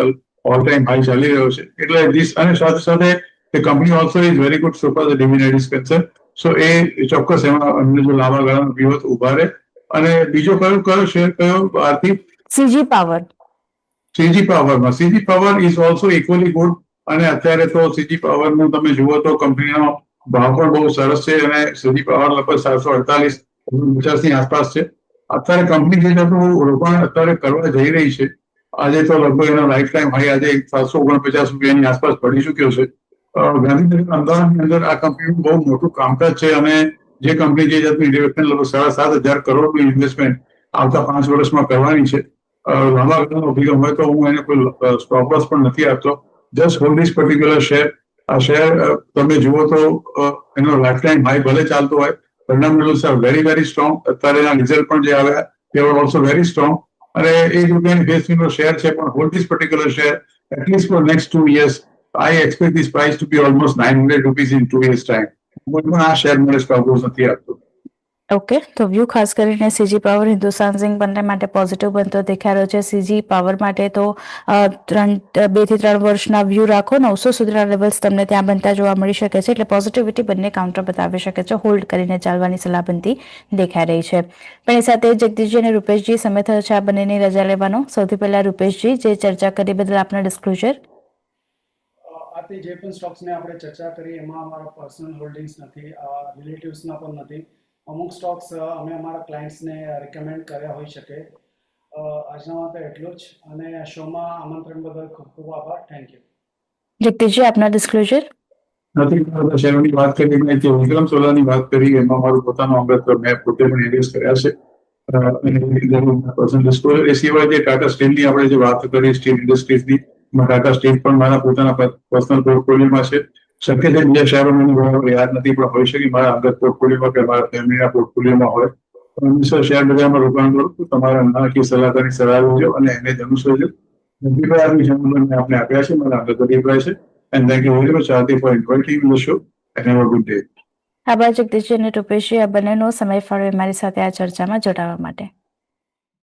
ઓલ ટાઈમ હાઈ ચાલી રહ્યો છે. એટલે અને સાથે સાથે the company also is very good so far the dividend is concerned. So એ ચોક્કસ એમાં અમને જો લાંબા ગાળાનો પીવત ઉભા રહે. અને બીજો કયો શેર કયો આરતી? CG power. સીજી પાવરમાં CG power is also equally good. અને અત્યારે તો સીજી પાવરનું તમે જુઓ તો કંપનીનો ભાવ પણ બહુ સરસ છે અને સીજી પાવર લગભગ 748-49 ની આસપાસ છે. અત્યારે કંપની જે રોકાણ અત્યારે કરવા જઈ રહી છે, આજે તો લગભગ એનો લાઈફ ટાઈમ હાઈ આજે 749 રૂપિયાની આસપાસ પડી ચુક્યો છે. ગાંધીનગર અમદાવાદની અંદર આ કંપનીનું બહુ મોટું કામકાજ છે અને જે કંપની જે જાતની ઇન્વેસ્ટમેન્ટ લગભગ 7,500 કરોડનું ઇન્વેસ્ટમેન્ટ આવતા 5 વર્ષમાં કરવાની છે. લાંબા ગાળાનો અભિગમ હોય તો હું એને કોઈ સ્ટોપ લોસ પણ નથી આપતો. Just hold this particular share. આ શેર તમે જુઓ તો એનો લાઈફ ટાઈમ હાઈ ભલે ચાલતો હોય, fundamentals are very very strong. અત્યારેના રિઝલ્ટ પણ જે આવ્યા તે આર ઓલ્સો વેરી સ્ટ્રોંગ. અને એ રૂપિયાની ફેસ વેલ્યુનો શેર છે પણ hold this particular share at least for next 2 years. I expect this price to be almost 900 rupees in 2 years time. પણ આ શેર મને સ્ટોપ લોસ નથી આપતો. ઓકે, તો વ્યૂ ખાસ કરીને સીજી પાવર હિન્દુસ્તાન ઝિંક બંને માટે પોઝિટિવ બનતો દેખાઈ રહ્યો છે. સીજી પાવર માટે તો 2 થી 3 વર્ષના વ્યૂ રાખો, 900 સુધીના લેવલ્સ તમને ત્યાં બનતા જોવા મળી શકે છે. એટલે પોઝિટિવિટી બંને કાઉન્ટર બતાવી શકે છે. હોલ્ડ કરીને ચાલવાની સલાહ બનતી દેખાઈ રહી છે. પણ એ સાથે જગદીશજી અને રૂપેશજી સમય થયો છે આ બંનેની રજા લેવાનો. સૌથી પહેલા રૂપેશજી, જે ચર્ચા કરી બદલ આપના ડિસ્ક્લોઝર. આથી જે પણ સ્ટોક્સને આપણે ચર્ચા કરી એમાં અમારા પર્સનલ હોલ્ડિંગ્સ નથી, રિલેટિવ્સના પણ નથી. અમુક સ્ટોક્સ અમે અમારા ક્લાયન્ટ્સને રેકમેન્ડ કર્યા હોઈ શકે. આજના માટે એટલું જ. અને શોમાં આમંત્રણ બદલ ખૂબ ખૂબ આભાર. Thank you. જગદીશજી, આપના ડિસ્ક્લોઝર. નથી કરતા શેરોની વાત કરી મેં જે વિક્રમ સોલાની વાત કરી એમાં મારું પોતાનું અંગત મેં પોતે પણ ઇન્વેસ્ટ કર્યા છે. પર્સનલ ડિસ્ક્લોઝર એ સિવાય જે ટાટા સ્ટીલની આપણે જે વાત કરી સ્ટીલ ઇન્ડસ્ટ્રીઝની, ટાટા સ્ટીલ પણ મારા પોતાના પર્સનલ પોર્ટફોલિયોમાં છે. શક્ય છે બીજા શહેરો મને બરાબર યાદ નથી પણ હોઈ શકે મારા અંગત પોર્ટફોલિયોમાં કે મારા ફેમિલીના પોર્ટફોલિયોમાં હોય. પણ શેર બજારમાં રોકાણ કરું તો તમારા નાણાકીય સલાહકારની સલાહ લેજો અને એને જ અનુસરજો. આપણે આપ્યા છે મારા અંગત અભિપ્રાય છે. And thank you very much, Aarti, for inviting me on the show and have a good day. આભાર જગદીશજી અને રૂપેશજી, આ બંનેનો સમય ફાળવે મારી સાથે આ ચર્ચામાં જોડાવા માટે.